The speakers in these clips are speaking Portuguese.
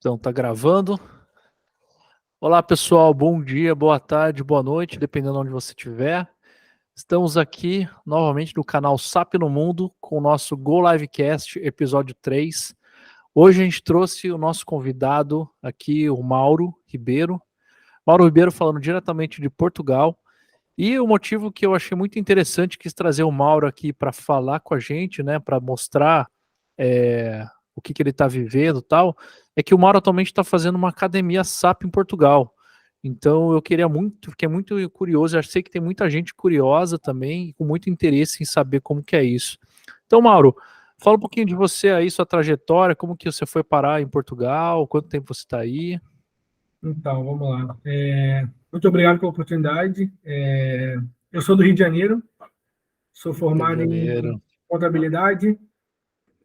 Então, tá gravando. Olá, pessoal. Bom dia, boa tarde, boa noite, dependendo de onde você estiver. Estamos aqui novamente no canal SAP no Mundo com o nosso Go Livecast, episódio 3. Hoje a gente trouxe o nosso convidado aqui, o Mauro Ribeiro. Mauro Ribeiro falando diretamente de Portugal. E o motivo que eu achei muito interessante, quis trazer o Mauro aqui para falar com a gente, né, para mostrar o que ele está vivendo e tal, é que o Mauro atualmente está fazendo uma academia SAP em Portugal. Então eu fiquei muito curioso, eu sei que tem muita gente curiosa também, e com muito interesse em saber como que é isso. Então, Mauro, fala um pouquinho de você aí, sua trajetória, como que você foi parar em Portugal, quanto tempo você está aí? Então, vamos lá. Muito obrigado pela oportunidade. Eu sou do Rio de Janeiro, sou Rio de formado em Janeiro. contabilidade,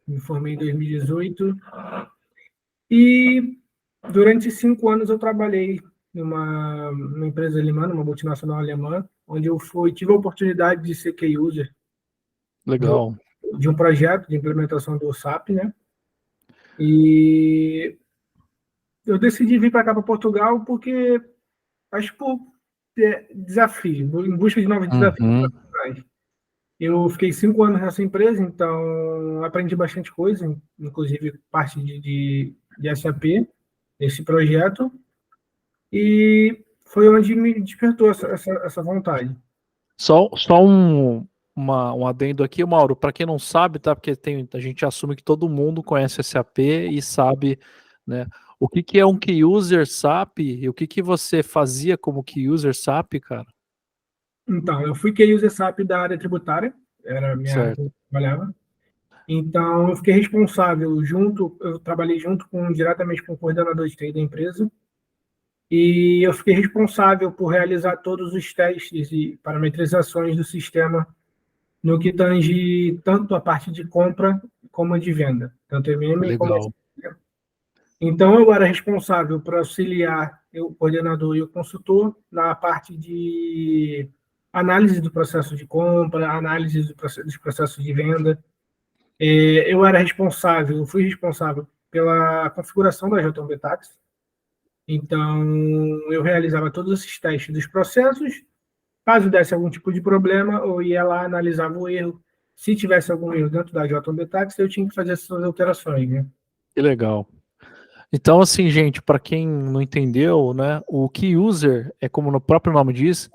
me formei em 2018 e durante 5 anos eu trabalhei numa empresa alemã, numa multinacional alemã, onde tive a oportunidade de ser key user Legal. de um projeto de implementação do SAP, né? E eu decidi vir para cá, para Portugal, porque acho que desafio, em busca de novos desafios. Uhum. Eu fiquei 5 anos nessa empresa, então aprendi bastante coisa, inclusive parte de SAP, esse projeto, e foi onde me despertou essa vontade. Só um adendo aqui, Mauro, para quem não sabe, tá? Porque a gente assume que todo mundo conhece SAP e sabe, né? O que que é um key user SAP e o que que você fazia como key user SAP, cara? Então, eu fui key user SAP da área tributária, era a minha área que Certo. eu trabalhava. Então, eu fiquei responsável eu trabalhei diretamente com o coordenador de TI da empresa, e eu fiquei responsável por realizar todos os testes e parametrizações do sistema no que tange tanto a parte de compra como a de venda, tanto MM como Legal. SD. Então, eu era responsável por auxiliar o coordenador e o consultor na parte de análise do processo de compra, análise dos processos de venda. Eu fui responsável pela configuração da JB Tax. Então, eu realizava todos esses testes dos processos. Caso desse algum tipo de problema, eu ia lá, analisava o erro. Se tivesse algum erro dentro da JB Tax, eu tinha que fazer essas alterações, né? Que legal. Então, assim, gente, para quem não entendeu, né, o key user é como no próprio nome diz,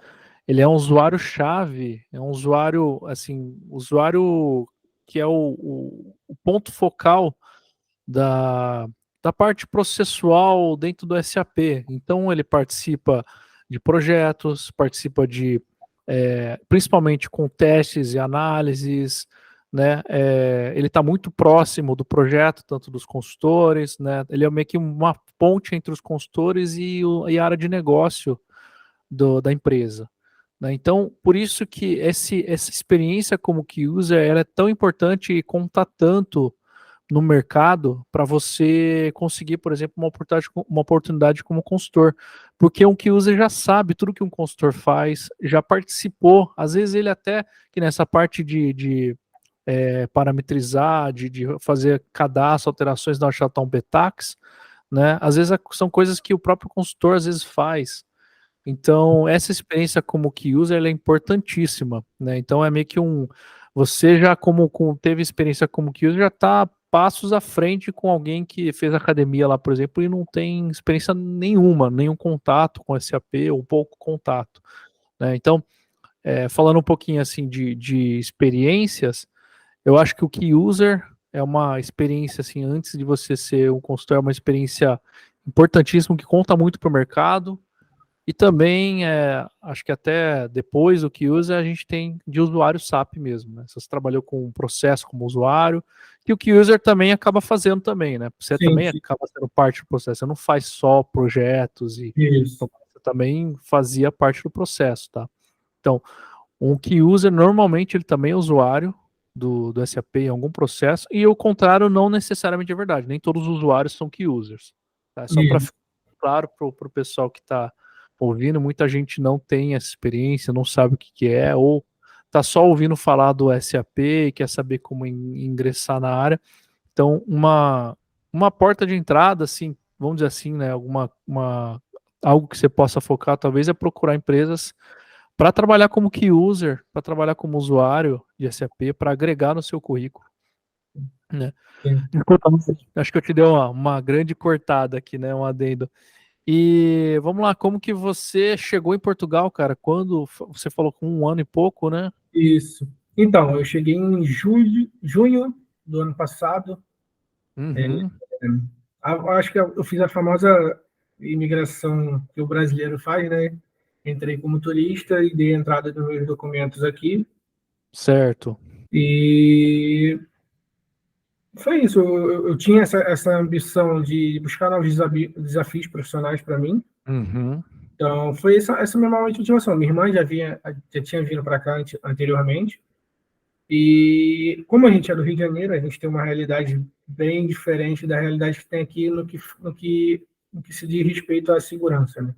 ele é um usuário-chave, é um usuário, assim, usuário que é o ponto focal da, da parte processual dentro do SAP. Então, ele participa de projetos, participa principalmente com testes e análises, né? Ele está muito próximo do projeto, tanto dos consultores, né? Ele é meio que uma ponte entre os consultores e a área de negócio da empresa. Né? Então, por isso que essa experiência como key user ela é tão importante e conta tanto no mercado para você conseguir, por exemplo, uma oportunidade como consultor. Porque um key user já sabe tudo que um consultor faz, já participou, às vezes ele até, que nessa parte de parametrizar, de fazer cadastro, alterações na Chaton Betax, né? Às vezes são coisas que o próprio consultor às vezes faz. Então, essa experiência como key user ela é importantíssima, né? Então, é meio que você já teve experiência como key user, já está passos à frente com alguém que fez academia lá, por exemplo, e não tem experiência nenhuma, nenhum contato com SAP ou pouco contato, né? Então, falando um pouquinho assim de experiências, eu acho que o key user é uma experiência assim, antes de você ser um consultor, é uma experiência importantíssima que conta muito para o mercado. E também, acho que até depois o que usa a gente tem de usuário SAP mesmo, né? Você trabalhou com um processo como usuário, que o key user também acaba fazendo também, né? Você Sim, também sim, acaba sendo parte do processo, você não faz só projetos isso. você também fazia parte do processo, tá? Então, um key user normalmente ele também é usuário do SAP em algum processo, e o contrário não necessariamente é verdade, nem todos os usuários são key users, tá? Só para Isso. ficar claro para o pessoal que está ouvindo, muita gente não tem essa experiência, não sabe o que, que é, ou tá só ouvindo falar do SAP e quer saber como ingressar na área. Então, uma porta de entrada, assim, vamos dizer assim, né, algo que você possa focar, talvez, é procurar empresas para trabalhar como key user, para trabalhar como usuário de SAP, para agregar no seu currículo, né? Sim. Desculpa, acho que eu te dei uma grande cortada aqui, né, um adendo. E vamos lá, como que você chegou em Portugal, cara? Quando você falou com 1 ano e pouco, né? Isso. Então, eu cheguei em junho do ano passado. É, Uhum, acho que eu fiz a famosa imigração que o brasileiro faz, né? Entrei como turista e dei entrada nos meus documentos aqui. certo. E foi isso. Eu tinha essa ambição de buscar novos desafios profissionais para mim. Uhum, Então, foi essa minha maior motivação. Minha irmã já tinha vindo para cá anteriormente. E como a gente é do Rio de Janeiro, a gente tem uma realidade bem diferente da realidade que tem aqui no que se diz respeito à segurança, né?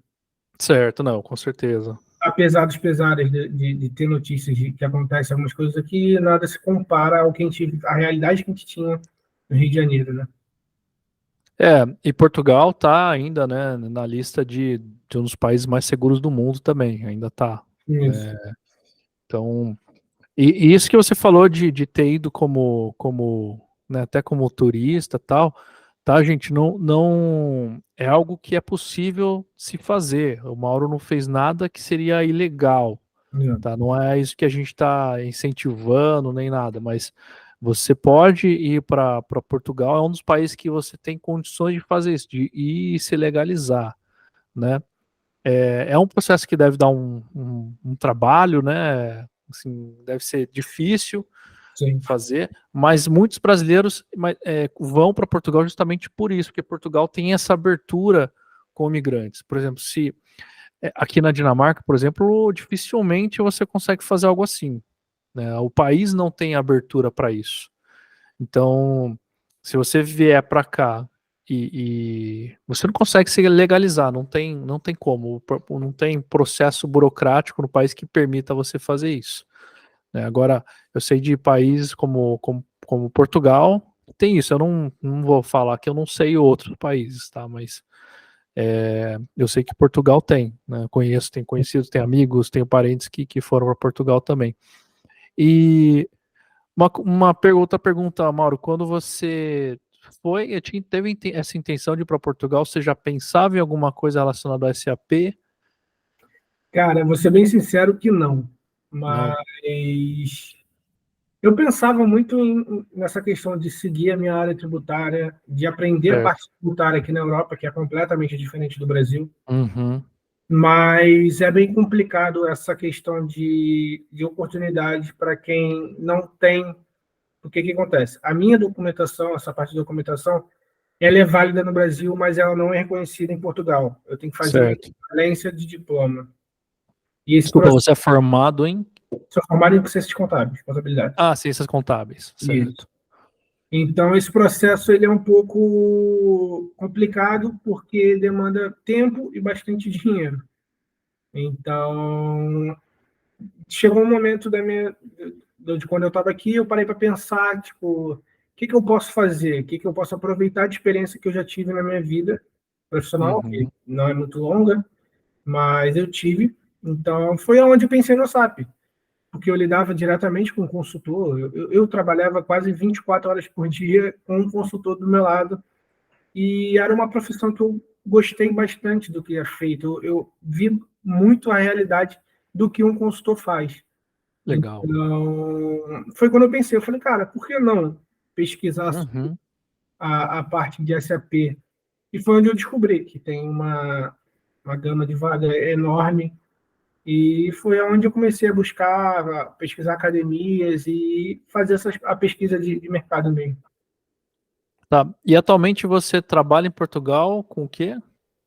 certo, não, com certeza. Apesar dos pesares de ter notícias de que acontecem algumas coisas aqui, nada se compara ao que a realidade que a gente tinha no Rio de Janeiro, né? E Portugal tá ainda, né, na lista de um dos países mais seguros do mundo também, ainda tá. Isso. Então, e isso que você falou de ter ido né, até como turista e tal, tá, gente, não é algo que é possível se fazer. O Mauro não fez nada que seria ilegal, tá? Não é isso que a gente está incentivando nem nada, mas você pode ir para Portugal, é um dos países que você tem condições de fazer isso, de ir e se legalizar, né? É um processo que deve dar um trabalho, né? Assim, deve ser difícil Sim, fazer, mas muitos brasileiros vão para Portugal justamente por isso, porque Portugal tem essa abertura com imigrantes. Por exemplo, se aqui na Dinamarca, por exemplo, dificilmente você consegue fazer algo assim, né? O país não tem abertura para isso. Então, se você vier para cá e você não consegue se legalizar, não tem como, não tem processo burocrático no país que permita você fazer isso, né? Agora, eu sei de países como Portugal, tem isso. Eu não vou falar que eu não sei outros países, tá? Mas eu sei que Portugal tem, né? Eu conheço, tenho conhecidos, tenho amigos, tenho parentes que foram para Portugal também. E outra pergunta, Mauro, quando você teve essa intenção de ir para Portugal, você já pensava em alguma coisa relacionada ao SAP? cara, vou ser bem sincero que não, Não, mas eu pensava muito nessa questão de seguir a minha área tributária, de aprender a certo. parte tributária aqui na Europa, que é completamente diferente do Brasil, Uhum, mas é bem complicado essa questão de oportunidades para quem não tem. O que acontece? A minha documentação, essa parte de documentação, ela é válida no Brasil, mas ela não é reconhecida em Portugal. Eu tenho que fazer uma certo. equivalência de diploma. E esse Desculpa, processo, você é formado em sou formado em ciências contábeis, contabilidade. ciências contábeis, Isso. certo. Então, esse processo ele é um pouco complicado porque demanda tempo e bastante dinheiro. Então, chegou um momento de quando eu estava aqui, eu parei para pensar, tipo, o que eu posso fazer? O que eu posso aproveitar de experiência que eu já tive na minha vida profissional, que Uhum, não é muito longa, mas eu tive. Então, foi aonde eu pensei no SAP, porque eu lidava diretamente com o consultor. Eu trabalhava quase 24 horas por dia com um consultor do meu lado, e era uma profissão que eu gostei bastante do que é feito. Eu vi muito a realidade do que um consultor faz. legal. Então, foi quando eu pensei, eu falei, cara, por que não pesquisar Uhum. a parte de SAP? E foi onde eu descobri que tem uma gama de vaga enorme. E foi onde eu comecei a buscar, a pesquisar academias e fazer a pesquisa de mercado mesmo. Tá. E atualmente você trabalha em Portugal com o quê?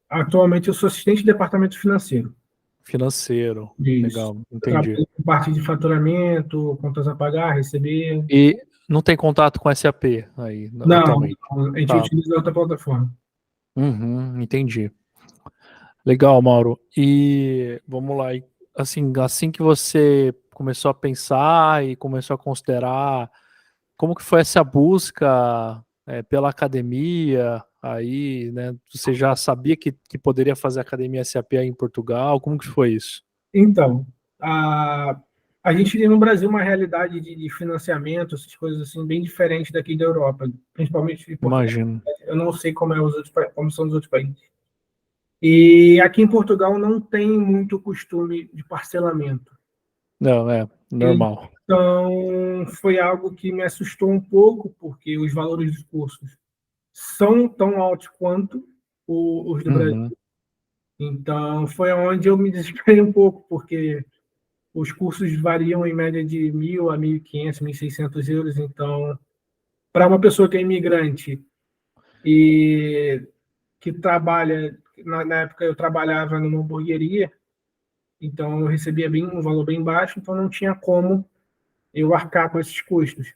Atualmente eu sou assistente de departamento financeiro. Financeiro. Isso. Legal, Eu entendi. trabalho com parte de faturamento, contas a pagar, receber. E não tem contato com SAP aí, Não, atualmente. não, a gente Tá. utiliza outra plataforma. Uhum, entendi. Legal, Mauro. E vamos lá. Assim que você começou a pensar e começou a considerar, como que foi essa busca, pela academia, aí, né? Você já sabia que poderia fazer academia SAP aí em Portugal? Como que foi isso? Então, a, a gente tem no Brasil uma realidade de financiamento, essas coisas assim, bem diferente daqui da Europa, principalmente de Portugal. Imagino. Eu não sei como, como são os outros países. E aqui em Portugal não tem muito costume de parcelamento. Não, é normal. Então, foi algo que me assustou um pouco, porque os valores dos cursos são tão altos quanto os do Brasil. Uhum, Então, foi onde eu me desesperei um pouco, porque os cursos variam em média de 1.000 a 1.500, 1.600 euros. Então, para uma pessoa que é imigrante e que trabalha, na época eu trabalhava numa hamburgueria, então eu recebia um valor bem baixo, então não tinha como eu arcar com esses custos.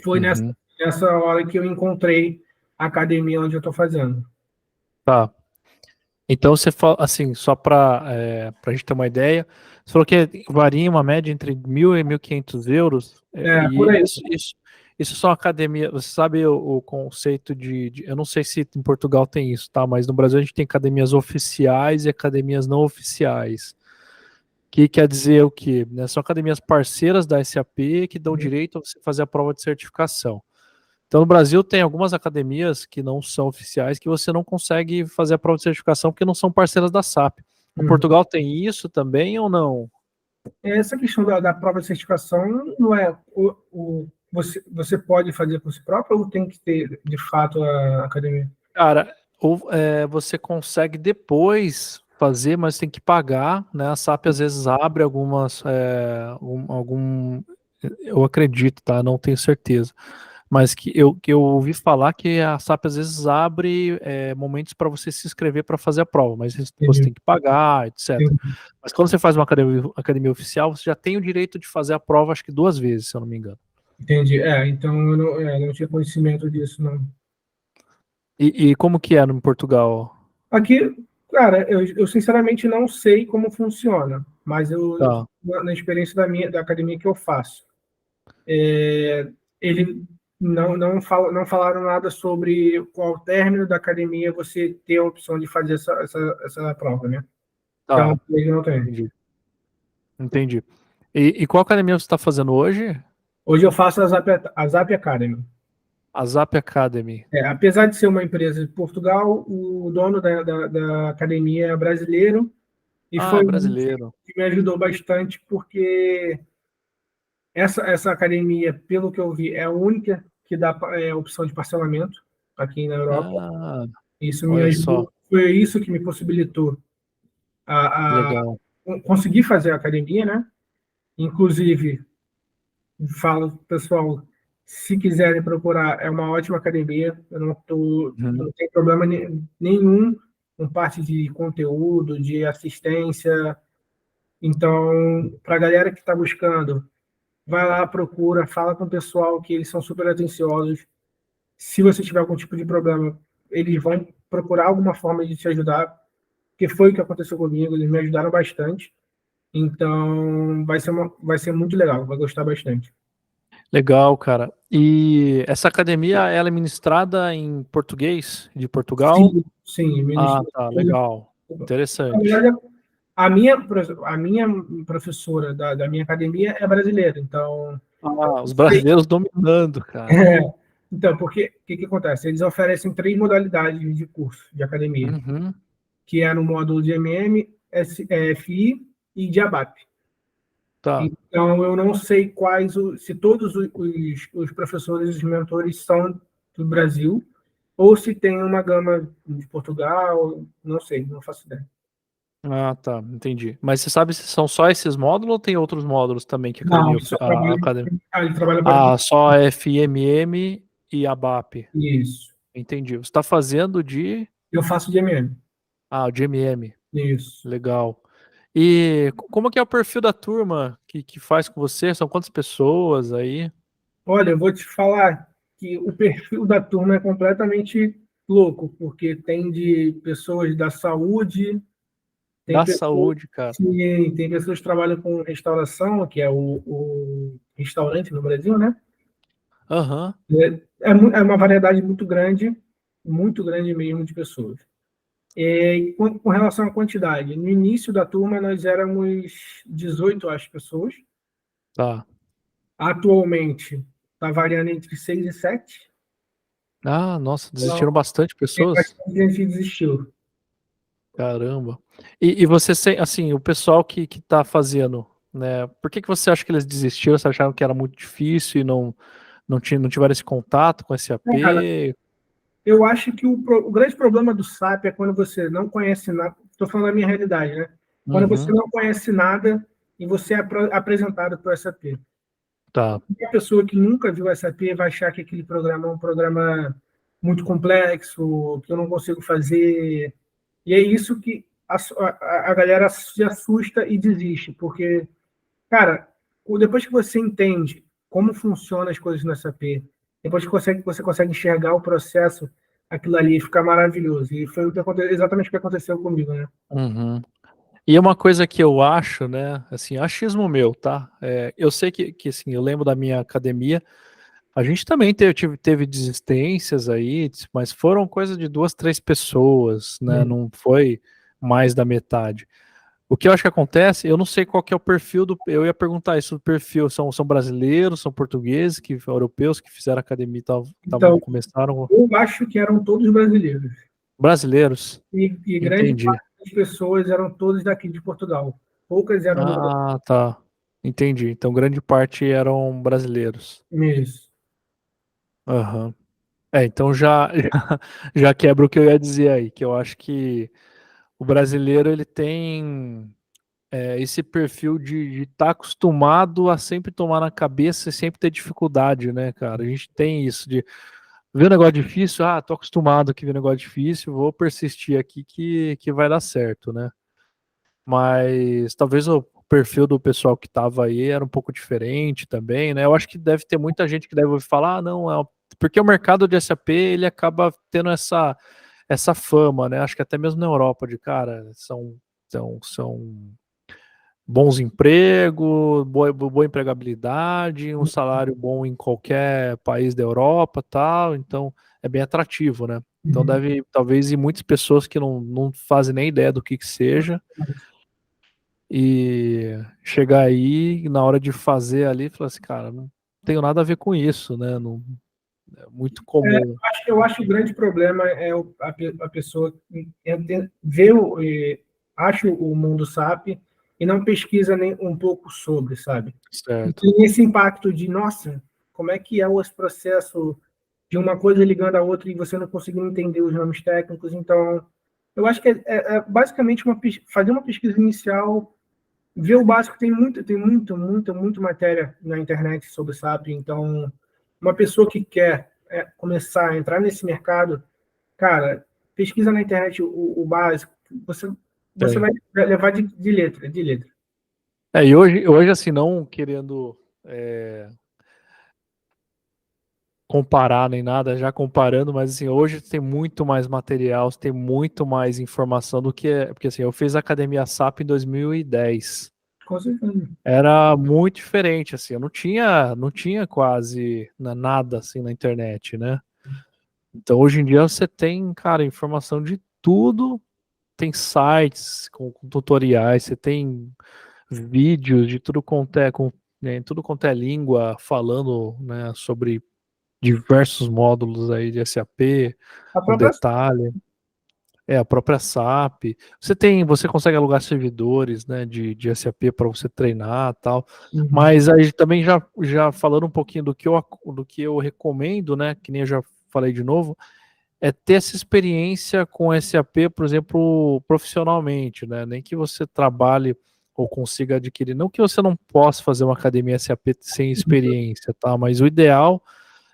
Foi uhum. nessa hora que eu encontrei a academia onde eu estou fazendo. Tá. Então você fala assim, só para a gente ter uma ideia, você falou que varia uma média entre 1.000 e 1.500 euros, É, por e aí. isso são academia. Você sabe o conceito eu não sei se em Portugal tem isso, tá? Mas no Brasil a gente tem academias oficiais e academias não oficiais. Que quer dizer o quê? Né? São academias parceiras da SAP que dão direito a você fazer a prova de certificação. Então, no Brasil, tem algumas academias que não são oficiais que você não consegue fazer a prova de certificação porque não são parceiras da SAP. O Uhum. Portugal tem isso também ou não? Essa questão da prova de certificação não é você pode fazer por si próprio ou tem que ter de fato a academia? Cara, você consegue depois fazer, mas tem que pagar, né? A SAP às vezes abre eu acredito, tá? Não tenho certeza. Mas que eu ouvi falar que a SAP às vezes abre momentos para você se inscrever para fazer a prova, mas você Entendi, tem que pagar, etc. entendi, Mas quando você faz uma academia oficial, você já tem o direito de fazer a prova, acho que 2 vezes, se eu não me engano. entendi. Então eu não tinha conhecimento disso, não. E como que é no Portugal? Aqui, cara, eu sinceramente não sei como funciona, mas Tá. na experiência da academia que eu faço, ele não falaram nada sobre ao término da academia você ter a opção de fazer essa prova, né? Então, Tá, ele não tem. entendi. Entendi. E qual academia você está fazendo hoje? Hoje eu faço a Zap Academy. A Zap Academy. Apesar de ser uma empresa de Portugal, o dono da academia é brasileiro e Ah, é foi um brasileiro. que me ajudou bastante porque essa academia, pelo que eu vi, é a única que dá opção de parcelamento aqui na Europa. Ah, Isso me olha só, ajudou, foi isso que me possibilitou a legal. conseguir fazer a academia, né? Inclusive, falo, pessoal, se quiserem procurar, é uma ótima academia. Uhum. Não tem problema nenhum com parte de conteúdo, de assistência. Então, para a galera que está buscando, vai lá, procura, fala com o pessoal que eles são super atenciosos. Se você tiver algum tipo de problema, eles vão procurar alguma forma de te ajudar, que foi o que aconteceu comigo, eles me ajudaram bastante. Então, vai ser muito legal, vai gostar bastante. Legal, cara. E essa academia, ela é ministrada em português de Portugal? Sim, sim, Ah, ministro. tá, legal. Na Interessante. verdade, a minha professora da minha academia é brasileira, então, Ah, os brasileiros dominando, cara. então porque o que acontece? Eles oferecem 3 modalidades de curso de academia, Uhum, que é no módulo de MM, FI e de ABAP. tá. Então, eu não sei se todos os professores e os mentores são do Brasil, ou se tem uma gama de Portugal, não sei, não faço ideia. Ah, tá, entendi. Mas você sabe se são só esses módulos ou tem outros módulos também que a Não, academia, ele só a trabalha, academia... ele trabalha para Ah, só FMM e ABAP. isso. Entendi. Você está fazendo de... Eu faço de MM. Ah, o de MM. Isso. Legal. E como que é o perfil da turma que faz com você? São quantas pessoas aí? Olha, eu vou te falar que o perfil da turma é completamente louco, porque tem de pessoas da saúde, tem Da pessoas, saúde, cara. sim, tem pessoas que trabalham com restauração, que é o restaurante no Brasil, né? Aham. É uma variedade muito grande mesmo de pessoas. E com relação à quantidade, no início da turma nós éramos 18, acho, pessoas. Tá. Atualmente está variando entre 6 e 7. Ah, nossa, Então, desistiram bastante tem pessoas? bastante gente que desistiu. Caramba. E você, assim, o pessoal que tá fazendo, né? Por que que você acha que eles desistiram? Você acharam que era muito difícil e não tiveram esse contato com esse Cara, AP? eu acho que o grande problema do SAP é quando você não conhece nada. Estou falando da minha realidade, né? Quando você Uhum, não conhece nada e você é apresentado para o SAP. tá. A pessoa que nunca viu SAP vai achar que aquele programa é um programa muito complexo, que eu não consigo fazer. E é isso que a galera se assusta e desiste, porque, cara, depois que você entende como funcionam as coisas no SAP, depois que você consegue enxergar o processo, aquilo ali fica maravilhoso. E foi exatamente o que aconteceu comigo, né? Uhum. E é uma coisa que eu acho, né? Assim, achismo meu, tá? Eu sei que assim, eu lembro da minha academia, a gente também teve desistências aí, mas foram coisa de 2, 3 pessoas, né? Hum. Não foi mais da metade. O que eu acho que acontece, eu não sei qual que é o perfil do. Eu ia perguntar isso do perfil. São brasileiros, são portugueses, europeus que fizeram academia e Então, começaram. eu acho que eram todos brasileiros. Brasileiros? E grande Entendi. parte das pessoas eram todas daqui de Portugal. Poucas eram do Brasil Ah, tá. Entendi. Então, grande parte eram brasileiros. mesmo. Aham. Então já quebra o que eu ia dizer aí, que eu acho que o brasileiro ele tem esse perfil de estar acostumado a sempre tomar na cabeça e sempre ter dificuldade, né, cara? A gente tem isso de ver um negócio difícil, tô acostumado aqui ver um negócio difícil, vou persistir aqui que vai dar certo, né? Mas talvez o perfil do pessoal que estava aí era um pouco diferente também, né? Eu acho que deve ter muita gente que deve ouvir falar, não, porque o mercado de SAP ele acaba tendo essa fama, né? Acho que até mesmo na Europa, de cara, são bons empregos, boa empregabilidade, um salário bom em qualquer país da Europa, tal, então é bem atrativo, né? Então Uhum. talvez e muitas pessoas que não fazem nem ideia do que seja e chegar aí na hora de fazer ali, falar assim, cara, não tenho nada a ver com isso, né? Não, é muito comum. Eu acho que o grande problema é a pessoa ver acha o mundo SAP e não pesquisa nem um pouco sobre, sabe? E Certo. tem esse impacto de, nossa, como é que é o processo de uma coisa ligando a outra e você não conseguindo entender os nomes técnicos. Então, eu acho que é basicamente fazer uma pesquisa inicial, ver o básico. Muita matéria na internet sobre SAP. Então, uma pessoa que quer começar a entrar nesse mercado, cara, pesquisa na internet o básico. Você Tem. vai levar de letra, de letra. E hoje, assim, não querendo comparar nem nada, já comparando, mas assim, hoje tem muito mais material, tem muito mais informação do que porque assim, eu fiz Academia SAP em 2010. Com certeza. Era muito diferente, assim, eu não tinha quase nada assim na internet, né? Então hoje em dia você tem, cara, informação de tudo, tem sites com tutoriais, você tem vídeos de tudo quanto é língua falando, né, sobre diversos módulos aí de SAP, A com própria. detalhe. A própria SAP. Você consegue alugar servidores, né, de SAP para você treinar, tal. Uhum. Mas aí também já falando um pouquinho do que eu recomendo, né, que nem eu já falei de novo, é ter essa experiência com SAP, por exemplo, profissionalmente, né? Nem que você trabalhe ou consiga adquirir, não que você não possa fazer uma academia SAP sem experiência, tá? Mas o ideal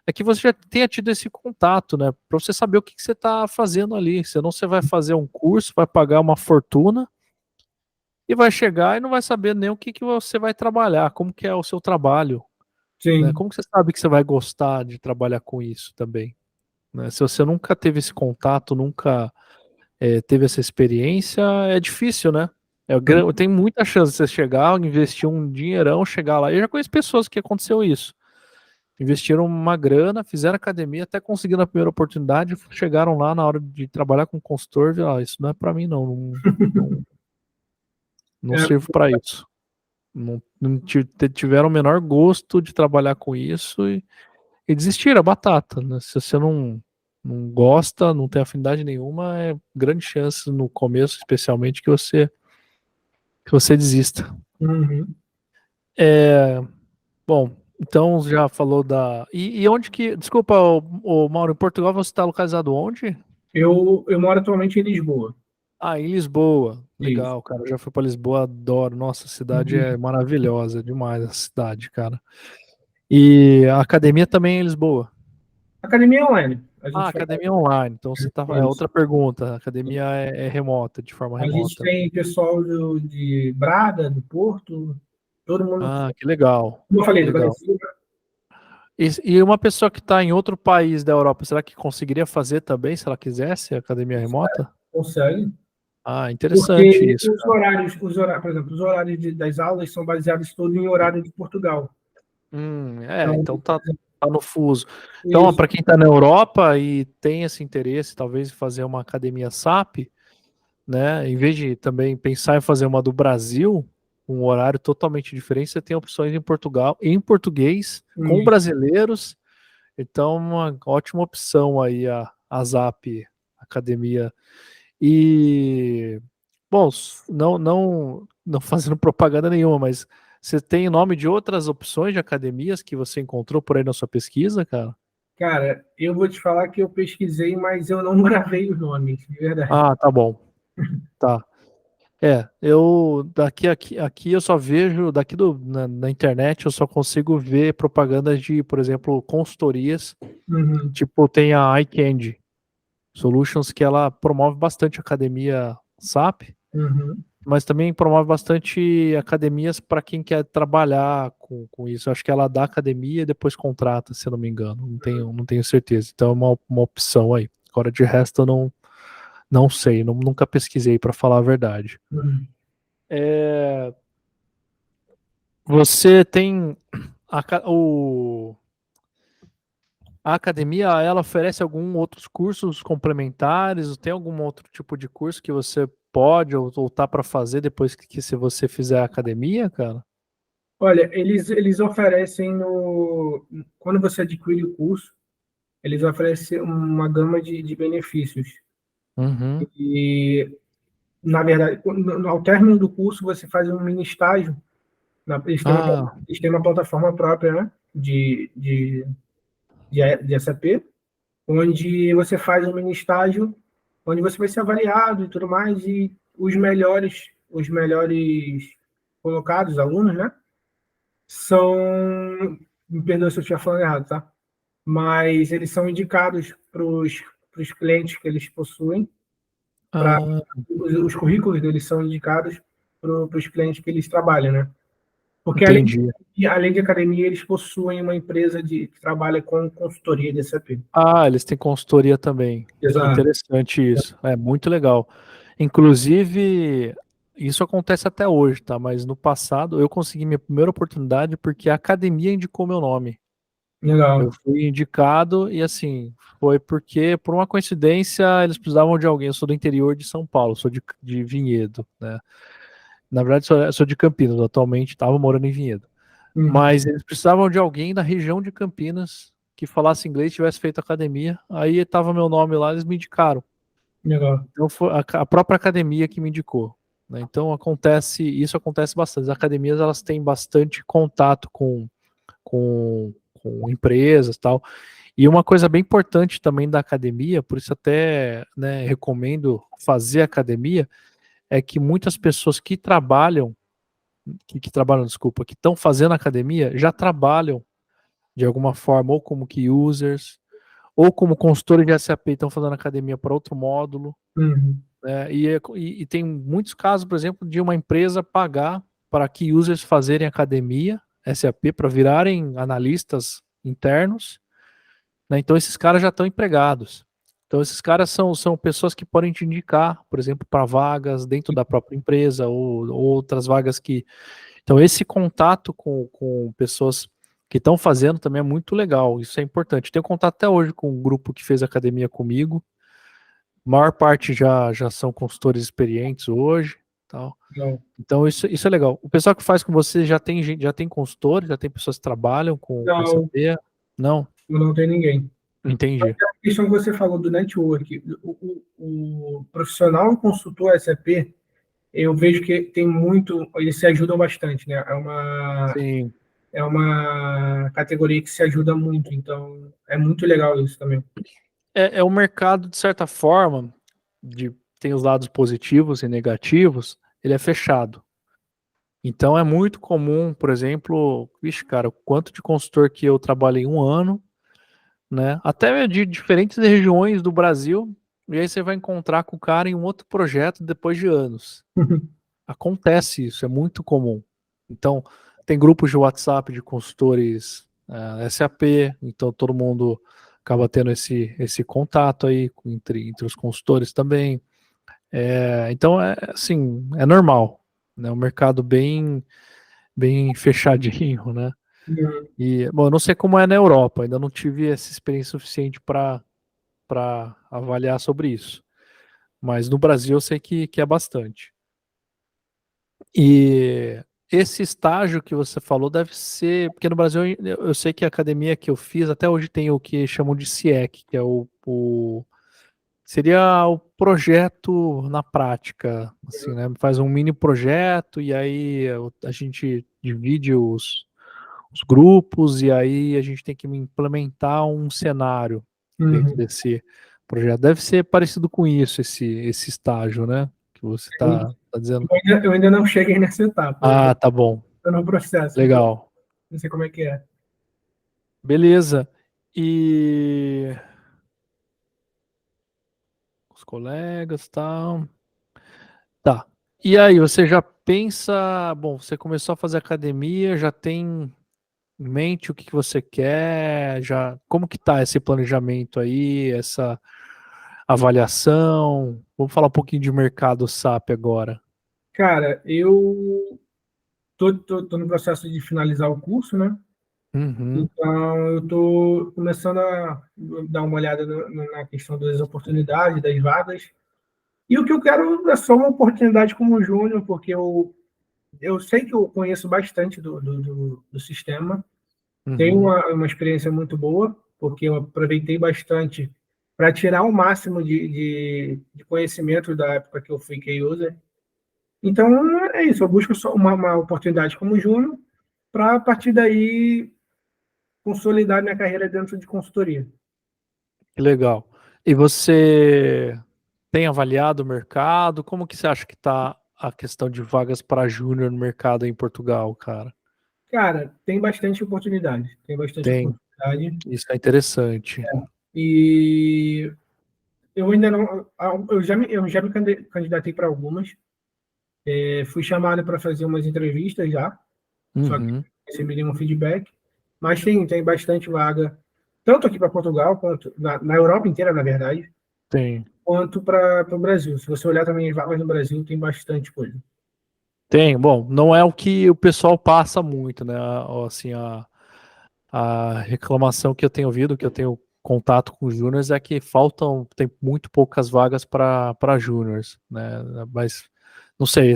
é que você já tenha tido esse contato, né? Para você saber o que você está fazendo ali. Senão você vai fazer um curso, vai pagar uma fortuna e vai chegar e não vai saber nem o que você vai trabalhar, como que é o seu trabalho, né? Sim. Como que você sabe que você vai gostar de trabalhar com isso também, né? Se você nunca teve esse contato, nunca teve essa experiência, é difícil, né? Tem muita chance de você chegar, investir um dinheirão, chegar lá. Eu já conheço pessoas que aconteceu isso. investiram uma grana, fizeram academia, até conseguindo a primeira oportunidade, chegaram lá na hora de trabalhar com consultor, e isso não é para mim não É, sirvo para isso. Não tiveram o menor gosto de trabalhar com isso e desistiram, a batata, né? Se você não gosta, não tem afinidade nenhuma, é grande chance no começo, especialmente, que você desista. uhum. Bom, então já falou da. E onde que. Desculpa, Mauro, em Portugal você está localizado onde? Eu moro atualmente em Lisboa. Ah, em Lisboa. Isso. Legal, cara. Eu já fui para Lisboa, adoro. Nossa, a cidade é Uhum. maravilhosa, demais a cidade, cara. E a academia também é em Lisboa. Academia online. A Ah, gente faz academia online. Então você tá. É isso. outra pergunta. A academia é remota, de forma A gente remota. tem pessoal de Braga, do Porto, todo mundo. Ah, que legal. Como eu Que falei, do legal. Brasil, E uma pessoa que está em outro país da Europa, será que conseguiria fazer também, se ela quisesse, academia remota? consegue. Ah, interessante Porque isso. por exemplo, os horários das aulas são baseados todos em horário de Portugal. Então, Então tá no fuso. Então, isso. para quem está na Europa e tem esse interesse, talvez, em fazer uma academia SAP, né, em vez de também pensar em fazer uma do Brasil, um horário totalmente diferente, você tem opções em Portugal, em português, com Isso. brasileiros. Então, uma ótima opção aí a ZAP Academia. E, bom, não fazendo propaganda nenhuma, mas você tem nome de outras opções de academias que você encontrou por aí na sua pesquisa, cara? Cara, eu vou te falar que eu pesquisei, mas eu não gravei os nomes, de verdade. Ah, tá bom. Tá. Eu aqui eu só vejo na internet eu só consigo ver propagandas de, por exemplo, consultorias, Uhum, tipo tem a iCandy Solutions que ela promove bastante academia SAP, uhum. mas também promove bastante academias para quem quer trabalhar com isso. Acho que ela dá academia e depois contrata, se eu não me engano. Não tenho certeza. Então é uma opção aí. Agora de resto eu não sei, nunca pesquisei para falar a verdade. Uhum. É, você tem a, ca- o, a academia, ela oferece algum outros cursos complementares? Tem algum outro tipo de curso que você pode ou tá para fazer depois que se você fizer a academia, cara? Olha, eles oferecem quando você adquire o curso, eles oferecem uma gama de benefícios. Uhum. E, na verdade, ao término do curso, você faz um mini estágio. Ah, Eles têm uma plataforma própria, né, de SAP, onde você faz um mini estágio, onde você vai ser avaliado e tudo mais, e os melhores colocados, alunos, né, são, me perdoe se eu estiver falando errado, tá? Mas eles são indicados para os clientes que eles possuem, para ah, os currículos deles são indicados para os clientes que eles trabalham, né? Porque entendi. além de academia, eles possuem uma empresa que trabalha com consultoria de SAP. Ah, eles têm consultoria também. Que Exato. interessante isso. É muito legal. Inclusive, isso acontece até hoje, tá? Mas no passado eu consegui minha primeira oportunidade porque a academia indicou meu nome. Eu Legal. fui indicado e assim, foi porque, por uma coincidência, eles precisavam de alguém. Eu sou do interior de São Paulo, sou de Vinhedo, né? Na verdade, sou de Campinas, atualmente estava morando em Vinhedo. Uhum. Mas eles precisavam de alguém da região de Campinas que falasse inglês, tivesse feito academia. Aí estava meu nome lá, eles me indicaram. Legal. Então foi a própria academia que me indicou, né? Então isso acontece bastante. As academias elas têm bastante contato com empresas e tal. E uma coisa bem importante também da academia, por isso até, né, recomendo fazer academia, é que muitas pessoas que trabalham, desculpa, que estão fazendo academia, já trabalham de alguma forma, ou como key users, ou como consultores de SAP estão fazendo academia para outro módulo, Uhum. né? E tem muitos casos, por exemplo, de uma empresa pagar para key users fazerem academia SAP para virarem analistas internos, né? Então esses caras já estão empregados. Então esses caras são pessoas que podem te indicar, por exemplo, para vagas dentro da própria empresa ou outras vagas que. Então esse contato com pessoas que estão fazendo também é muito legal. Isso é importante. Tenho contato até hoje com um grupo que fez academia comigo. A maior parte já são consultores experientes hoje, tal. Não, Então isso é legal. O pessoal que faz com você já tem gente, já tem consultores, já tem pessoas que trabalham com não, SAP? Não, não tem ninguém. entendi. A questão que você falou do network, o profissional consultor SAP, eu vejo que tem muito, eles se ajudam bastante, né? Sim. É uma categoria que se ajuda muito, então é muito legal isso também. É um mercado, de certa forma, tem os lados positivos e negativos, ele é fechado. Então é muito comum, por exemplo, vixe, cara, o quanto de consultor que eu trabalhei um ano, né? Até de diferentes regiões do Brasil, e aí você vai encontrar com o cara em um outro projeto depois de anos. Acontece isso, é muito comum. Então, tem grupos de WhatsApp de consultores SAP, então todo mundo acaba tendo esse contato aí entre os consultores também. Então, assim, é normal, né? Um mercado bem fechadinho, né? E, bom, eu não sei como é na Europa, ainda não tive essa experiência suficiente para avaliar sobre isso. Mas no Brasil eu sei que é bastante. E esse estágio que você falou deve ser, porque no Brasil eu sei que a academia que eu fiz até hoje tem o que chamam de CIEC, que é seria o projeto na prática, assim, né? Faz um mini projeto e aí a gente divide os grupos e aí a gente tem que implementar um cenário dentro Uhum. desse projeto. Deve ser parecido com isso, esse estágio, né? Que você tá dizendo. Eu ainda não cheguei nessa etapa, eu Ah, tá bom. estou no processo, então Legal. não sei como é que é. Beleza. E os colegas, tal. Tá. E aí, você já pensa, bom, você começou a fazer academia, já tem em mente o que você quer, já, como que tá esse planejamento aí, essa avaliação? Vamos falar um pouquinho de mercado SAP agora. Cara, eu tô no processo de finalizar o curso, né? Uhum, Então, eu estou começando a dar uma olhada na questão das oportunidades, das vagas. E o que eu quero é só uma oportunidade como júnior, porque eu sei que eu conheço bastante do sistema. Tenho uhum. uma experiência muito boa, porque eu aproveitei bastante para tirar o máximo de conhecimento da época que eu fui key user. Então, é isso. Eu busco só uma oportunidade como júnior para, a partir daí, consolidar minha carreira dentro de consultoria. Que legal. E você tem avaliado o mercado? Como que você acha que está a questão de vagas para júnior no mercado em Portugal, cara? Cara, tem bastante oportunidade. Tem bastante Tem. oportunidade. Isso é interessante. E eu ainda não. Eu já me candidatei para algumas. Fui chamado para fazer umas entrevistas já, só que Uhum, recebi nenhum feedback. Mas tem bastante vaga, tanto aqui para Portugal, quanto na Europa inteira, na verdade, tem. quanto para o Brasil. Se você olhar também as vagas no Brasil, tem bastante coisa. Tem. Bom, não é o que o pessoal passa muito, né? Assim, a reclamação que eu tenho ouvido, que eu tenho contato com júniors, é que tem muito poucas vagas para júniors, né? Mas não sei,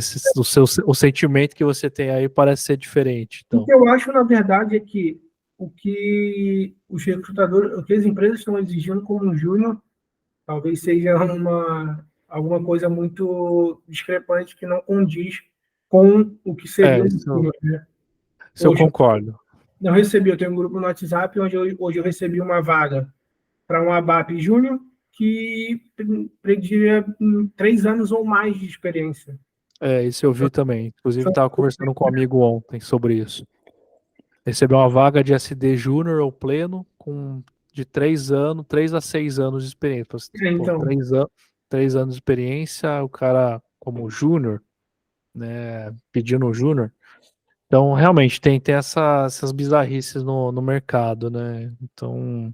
o sentimento que você tem aí parece ser diferente. O Então, que eu acho, na verdade, é que o que os recrutadores, o que as empresas estão exigindo como um júnior, talvez seja alguma coisa muito discrepante que não condiz com o que seria um isso, júnior, né? isso eu Poxa, concordo. eu tenho um grupo no WhatsApp onde hoje eu recebi uma vaga para um ABAP júnior que pedia 3 anos ou mais de experiência. Isso eu vi também. Inclusive, São estava conversando com um amigo ontem sobre isso. Recebeu uma vaga de SD Júnior ou pleno com de 3 anos, 3 a 6 anos de experiência. Pô, então, 3 anos de experiência, o cara como júnior, né, pedindo um júnior. Então, realmente, tem essas bizarrices no mercado, né? Então,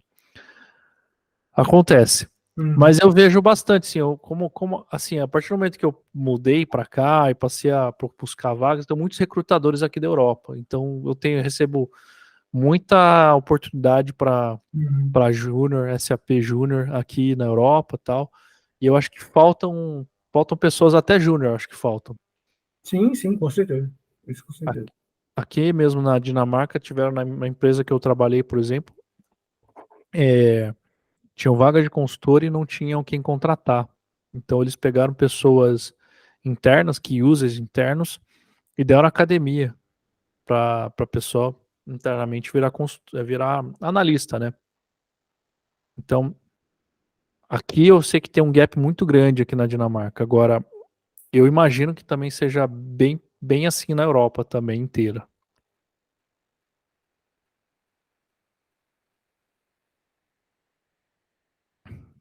acontece. hum, Mas eu vejo bastante, assim, assim, a partir do momento que eu mudei para cá e passei a buscar vagas, tem muitos recrutadores aqui da Europa. Então, recebo muita oportunidade para Uhum. Júnior, SAP Júnior aqui na Europa e tal. E eu acho que faltam pessoas até Júnior, acho que faltam. Sim, sim, com certeza. Isso com Aqui, certeza. aqui mesmo na Dinamarca, tiveram na empresa que eu trabalhei, por exemplo, tinham vaga de consultor e não tinham quem contratar. Então eles pegaram pessoas internas, key users internos, e deram academia para pessoa internamente virar analista, né? Então, aqui eu sei que tem um gap muito grande aqui na Dinamarca. Agora, eu imagino que também seja bem assim na Europa também inteira.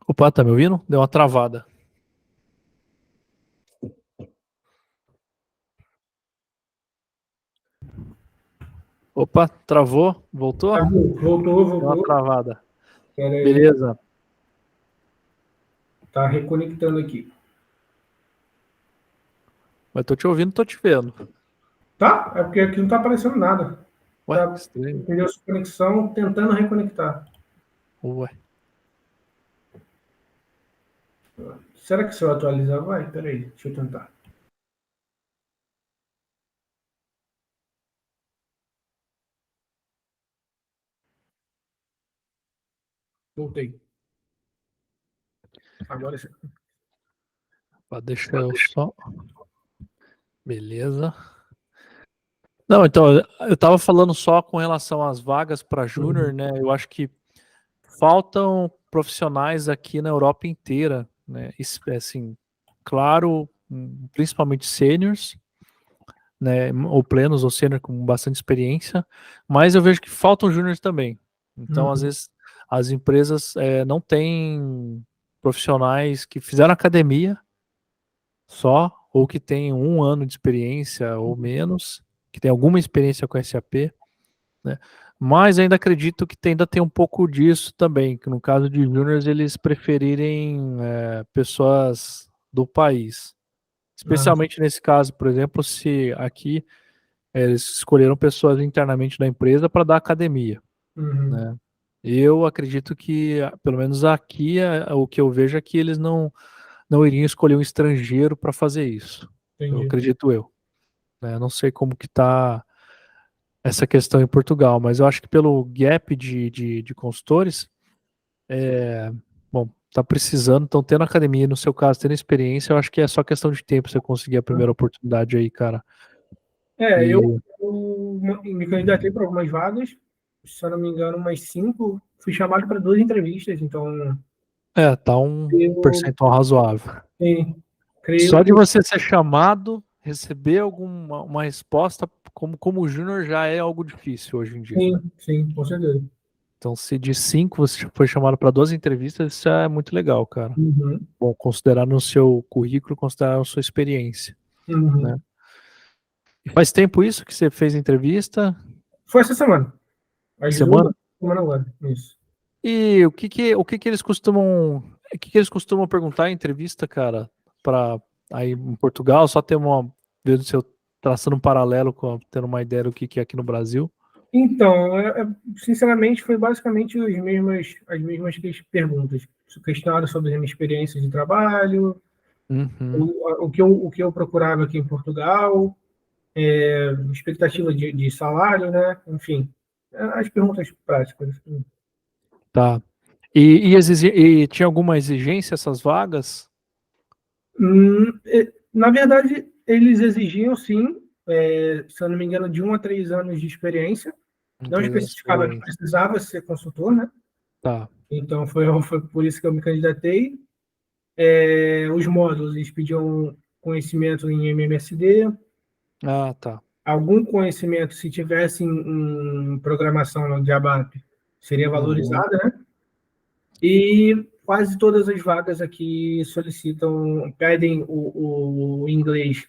Opa, tá me ouvindo? Deu uma travada. Opa, travou? Voltou? Tá, voltou, Deu uma voltou. travada. Espera aí, Beleza. tá reconectando aqui. Mas tô te ouvindo, tô te vendo. Tá? É porque aqui não tá aparecendo nada. Ué, que Tá, estranho. perdeu sua conexão, tentando reconectar. Ué. Será que se eu atualizar vai? Peraí, deixa eu tentar. Voltei. Agora sim. Deixa eu só. Beleza. Não, então, eu tava falando só com relação às vagas para Uhum. júnior, né? Eu acho que faltam profissionais aqui na Europa inteira, né? Assim, claro, principalmente sêniors, né? Ou plenos ou sênior com bastante experiência, mas eu vejo que faltam júniors também. Então, às Uhum. vezes, as empresas não têm profissionais que fizeram academia só, ou que têm 1 ano de experiência ou menos, que tem alguma experiência com SAP, né? Mas ainda acredito que ainda tem um pouco disso também, que no caso de júniors eles preferirem pessoas do país. Ah, Especialmente nesse caso, por exemplo, se aqui eles escolheram pessoas internamente da empresa para dar academia, uhum. né? Eu acredito que, pelo menos aqui, o que eu vejo é que eles não iriam escolher um estrangeiro para fazer isso. Eu Entendi. acredito eu, né? Não sei como que está essa questão em Portugal, mas eu acho que pelo gap de consultores, bom, tá precisando, estão tendo academia, no seu caso, tendo experiência, eu acho que é só questão de tempo você conseguir a primeira oportunidade aí, cara. É, E, eu me candidatei para algumas vagas, se eu não me engano, umas 5. Fui chamado para 2 entrevistas, então tá um eu percentual razoável. sim, creio Só de que você ser chamado, receber alguma uma resposta como júnior já é algo difícil hoje em dia. sim, sim, com certeza. Então, se de 5 você foi chamado para 12 entrevistas, isso é muito legal, cara. Uhum, Bom, considerar no seu currículo, considerar a sua experiência, né? uhum. E faz tempo isso que você fez entrevista? Foi essa semana, às 2 da Semana? semana agora, isso. E o que que eles costumam perguntar em entrevista, cara, para aí em Portugal, só ter uma vendo se eu traçando um paralelo tendo uma ideia do que é aqui no Brasil. Então, sinceramente, foi basicamente as mesmas perguntas. Questionário sobre a minha experiência de trabalho, Uhum. o que eu procurava aqui em Portugal, expectativa de salário, né? Enfim, as perguntas práticas. Tá. E tinha alguma exigência essas vagas? Na verdade, eles exigiam, sim, se eu não me engano, de 1 a 3 anos de experiência. Não Não 3 anos de especificava que experiência. precisava ser consultor, né? Tá. Então, foi por isso que eu me candidatei. Os módulos, eles pediam conhecimento em MMSD, Ah, tá. algum conhecimento, se tivesse em programação de ABAP, seria Uhum. valorizado, né? E quase todas as vagas aqui pedem o inglês,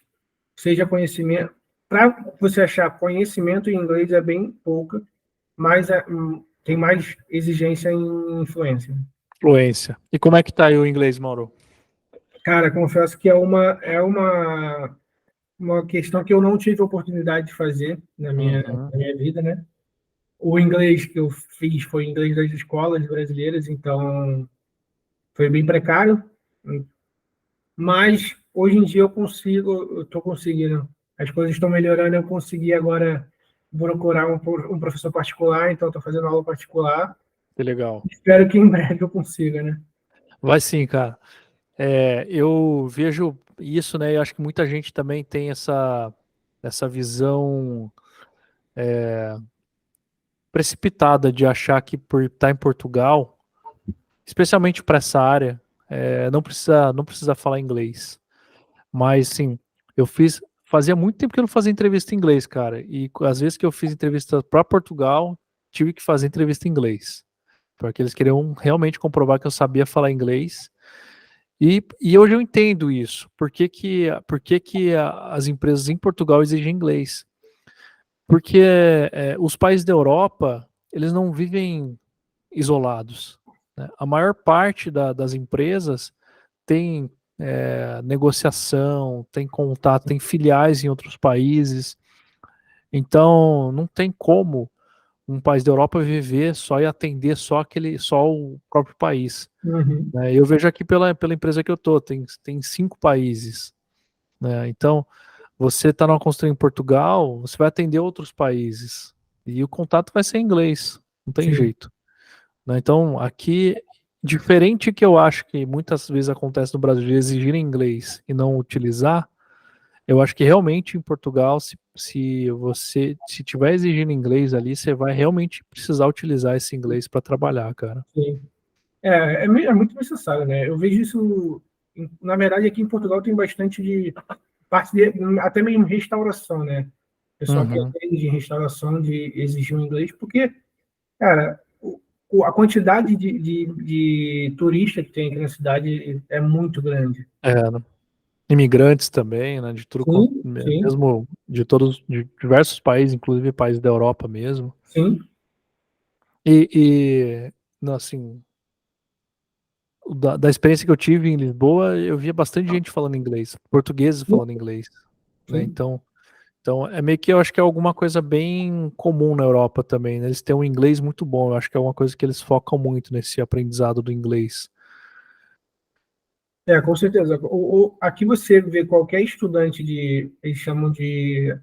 seja conhecimento. Para você achar conhecimento em inglês é bem pouca, mas tem mais exigência em influência. Fluência. E como é que tá aí o inglês, Mauro? Cara, confesso que uma questão que eu não tive oportunidade de fazer Uhum. na minha vida, né? O inglês que eu fiz foi inglês das escolas brasileiras, então foi bem precário. Mas hoje em dia eu estou conseguindo. As coisas estão melhorando, eu consegui agora procurar um professor particular, então estou fazendo aula particular. Que legal. Espero que em breve eu consiga, né? Vai sim, cara. Eu vejo isso, né? Eu acho que muita gente também tem essa visão precipitada de achar que por estar em Portugal, especialmente para essa área, não precisa falar inglês. Mas sim, fazia muito tempo que eu não fazia entrevista em inglês, cara. E às vezes que eu fiz entrevista para Portugal, tive que fazer entrevista em inglês, porque eles queriam realmente comprovar que eu sabia falar inglês. E hoje eu entendo isso. Por que que as empresas em Portugal exigem inglês? Porque os países da Europa, eles não vivem isolados, né? A maior parte das empresas tem negociação, tem contato, tem filiais em outros países. Então, não tem como um país da Europa viver só e atender só o próprio país, Uhum. né? Eu vejo aqui pela empresa que eu tô, tem 5 países, né? Então, você está numa consultoria em Portugal, você vai atender outros países e o contato vai ser em inglês, não tem Sim, jeito, né? Então, aqui, diferente que eu acho que muitas vezes acontece no Brasil de exigir inglês e não utilizar, eu acho que realmente em Portugal, se você se tiver exigindo inglês ali, você vai realmente precisar utilizar esse inglês para trabalhar, cara. sim. É muito necessário, né? Eu vejo isso, na verdade, aqui em Portugal tem bastante de parte de, até mesmo restauração, né? O pessoal que Uhum. atende em restauração de exigir o inglês, porque, cara, a quantidade de turista que tem aqui na cidade é muito grande. Né? Imigrantes também, né? De tudo, Sim, sim, mesmo de diversos países, inclusive países da Europa mesmo. sim. Não, assim, da experiência que eu tive em Lisboa, eu via bastante gente falando inglês, portugueses falando inglês, né? Sim. Então é meio que eu acho que é alguma coisa bem comum na Europa também, né? Eles têm um inglês muito bom, eu acho que é uma coisa que eles focam muito nesse aprendizado do inglês. Com certeza. Aqui você vê qualquer estudante eles chamam de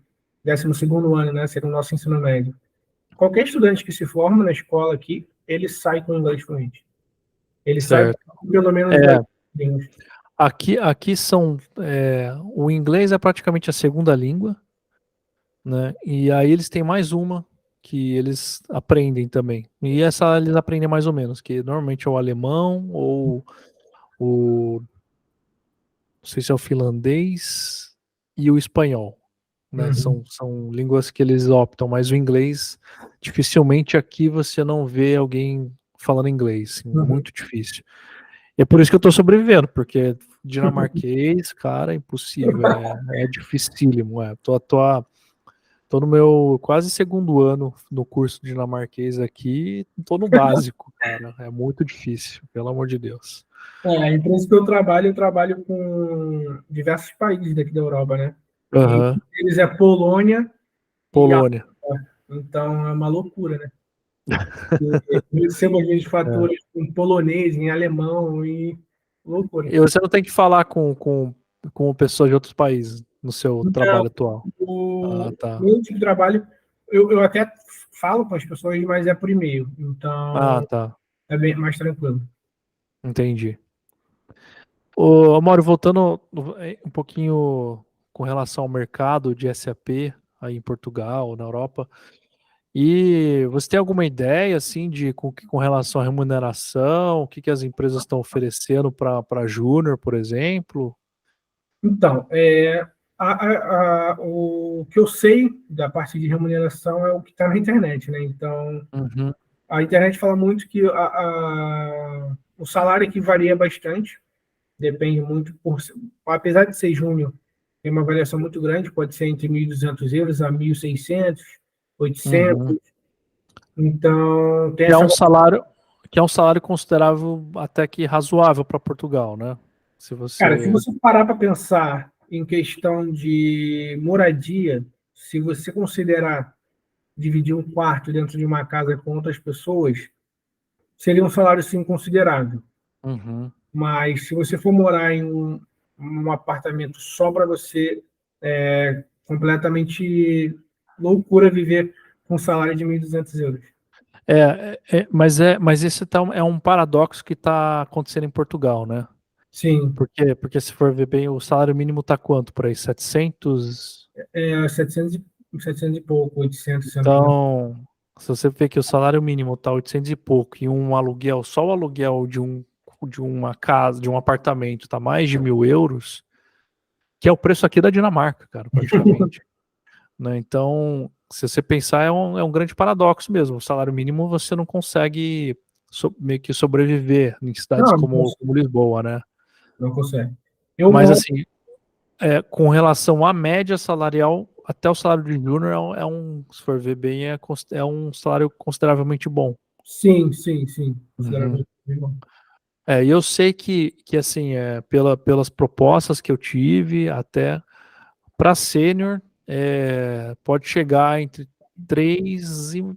12º ano, né? Seria o nosso ensino médio. Qualquer estudante que se forma na escola aqui, ele sai com inglês fluente. Ele sai Certo. com pelo menos dois É, línguas. aqui o inglês é praticamente a segunda língua, né? E aí eles têm mais uma que eles aprendem também. E essa eles aprendem mais ou menos, que normalmente é o alemão ou não sei se é o finlandês e o espanhol, né? Uhum. São línguas que eles optam, mas o inglês, dificilmente aqui você não vê alguém falando inglês, assim, Uhum. muito difícil. E é por isso que eu tô sobrevivendo, porque dinamarquês, cara, é impossível, é dificílimo, tô no meu quase segundo ano no curso dinamarquês aqui, tô no básico, cara, é muito difícil, pelo amor de Deus. A empresa que eu trabalho com diversos países daqui da Europa, né? E Aham, eles é Polônia e Polônia. África. Então é uma loucura, né? Eu recebo aqueles É. fatores em polonês, em alemão e loucura. E você não tem que falar com pessoas de outros países no seu Então, trabalho atual. Ah, o tá. meu tipo de trabalho, eu até falo com as pessoas, mas é por e-mail. Ah, Então, tá. é bem mais tranquilo. Entendi. Ô, Mauro, voltando um pouquinho com relação ao mercado de SAP aí em Portugal, na Europa, e você tem alguma ideia assim com relação à remuneração, o que que as empresas estão oferecendo para júnior, por exemplo? Então, o que eu sei da parte de remuneração é o que está na internet, né? Então, Uhum, a internet fala muito que o salário aqui varia bastante, depende muito, apesar de ser júnior, tem uma variação muito grande, pode ser entre 1.200 euros a 1.600, uhum. 800. Então, tem Que é essa. um salário, que é um salário considerável até que razoável para Portugal, né? Se Cara, se você. você parar para pensar em questão de moradia, se você considerar dividir um quarto dentro de uma casa com outras pessoas, seria um salário sim considerável. Uhum. Mas se você for morar em um apartamento só para você, é completamente loucura viver com um salário de 1.200 euros. Mas esse é um paradoxo que está acontecendo em Portugal, né? Sim, Por quê? Porque se for ver bem, o salário mínimo tá quanto por aí? 700? 700 e pouco, 800, se eu não me engano. Então, se você vê que o salário mínimo tá 800 e pouco e um aluguel, só o aluguel de uma casa, de um apartamento tá mais de 1.000 euros, que é o preço aqui da Dinamarca, cara, praticamente. Né? Então, se você pensar, é um grande paradoxo mesmo. O salário mínimo você não consegue meio que sobreviver em cidades Não, não como consegue. Lisboa, né? Não consegue. Eu Mas moro, assim, com relação à média salarial, até o salário de júnior se for ver bem, é um salário consideravelmente bom. sim, sim, sim, Uhum. consideravelmente bom. E eu sei que assim, pelas propostas que eu tive, até para sênior, pode chegar entre 3 e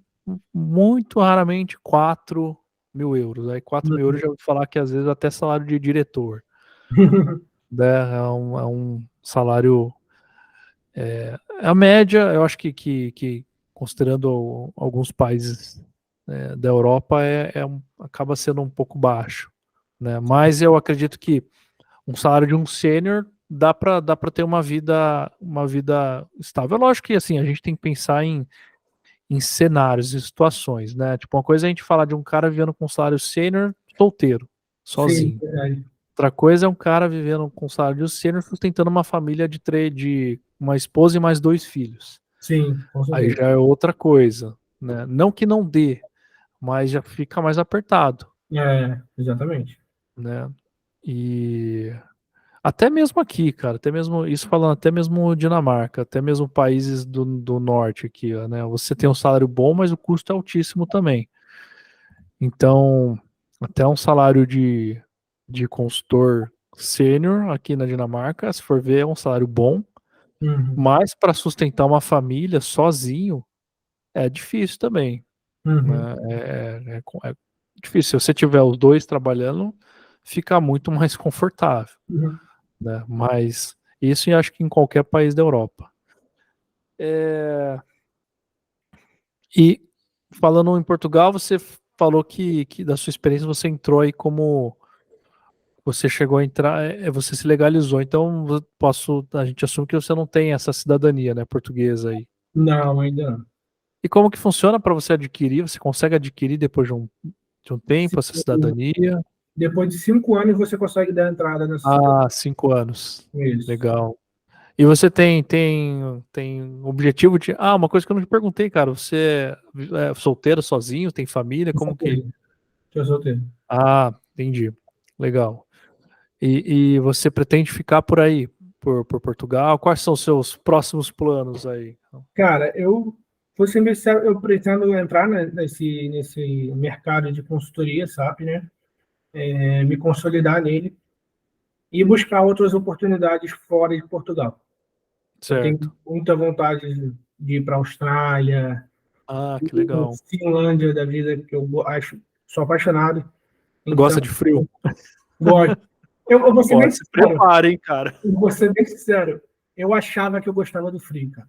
muito raramente 4.000 euros. Aí 4.000 euros já ouvi falar que às vezes até salário de diretor, né? É um salário. A média, eu acho que considerando alguns países, da Europa, acaba sendo um pouco baixo, né? Mas eu acredito que um salário de um sênior dá para ter uma vida estável. É lógico que assim, a gente tem que pensar em cenários e situações, né? Tipo, uma coisa é a gente falar de um cara vivendo com salário sênior solteiro, Sim, sozinho. verdade. Outra coisa é um cara vivendo com salário de sênior sustentando uma família de uma esposa e mais 2 filhos. Sim, com Aí certeza. já é outra coisa, né? Não que não dê, mas já fica mais apertado, Exatamente. né? E até mesmo aqui, cara, até mesmo isso falando, até mesmo Dinamarca, até mesmo países do norte aqui, ó, né? Você tem um salário bom, mas o custo é altíssimo também. Então, até um salário de consultor sênior aqui na Dinamarca, se for ver, é um salário bom, Uhum, mas para sustentar uma família sozinho é difícil também, uhum, né? É difícil. Se você tiver os dois trabalhando, fica muito mais confortável, uhum. né? Mas isso eu acho que em qualquer país da Europa. E falando em Portugal, você falou que da sua experiência você entrou aí como você chegou a entrar, você se legalizou. Então a gente assume que você não tem essa cidadania, né, portuguesa aí. Não, ainda não. E como que funciona para você adquirir? Você consegue adquirir depois de um tempo essa Sim, cidadania? depois de 5 anos você consegue dar entrada nessa cidade. Ah, 5 anos. Isso. Legal. E você tem objetivo de. Ah, uma coisa que eu não te perguntei, cara. Você é solteiro, sozinho, tem família? Sou Como que. solteiro. Sou solteiro. Ah, entendi. Legal. E você pretende ficar por aí, por Portugal? Quais são os seus próximos planos aí? Cara, vou ser bem sincero, eu pretendo entrar nesse mercado de consultoria, sabe, né? Me consolidar nele e buscar outras oportunidades fora de Portugal. Eu tenho Certo. muita vontade de ir para a Austrália, Ah, que legal. Finlândia da vida, que acho, sou apaixonado. Então, Gosta de frio? gosto. Eu vou ser Ó, bem se sincero, prepare, hein, cara. eu vou ser bem sincero. Eu achava que eu gostava do frio, cara.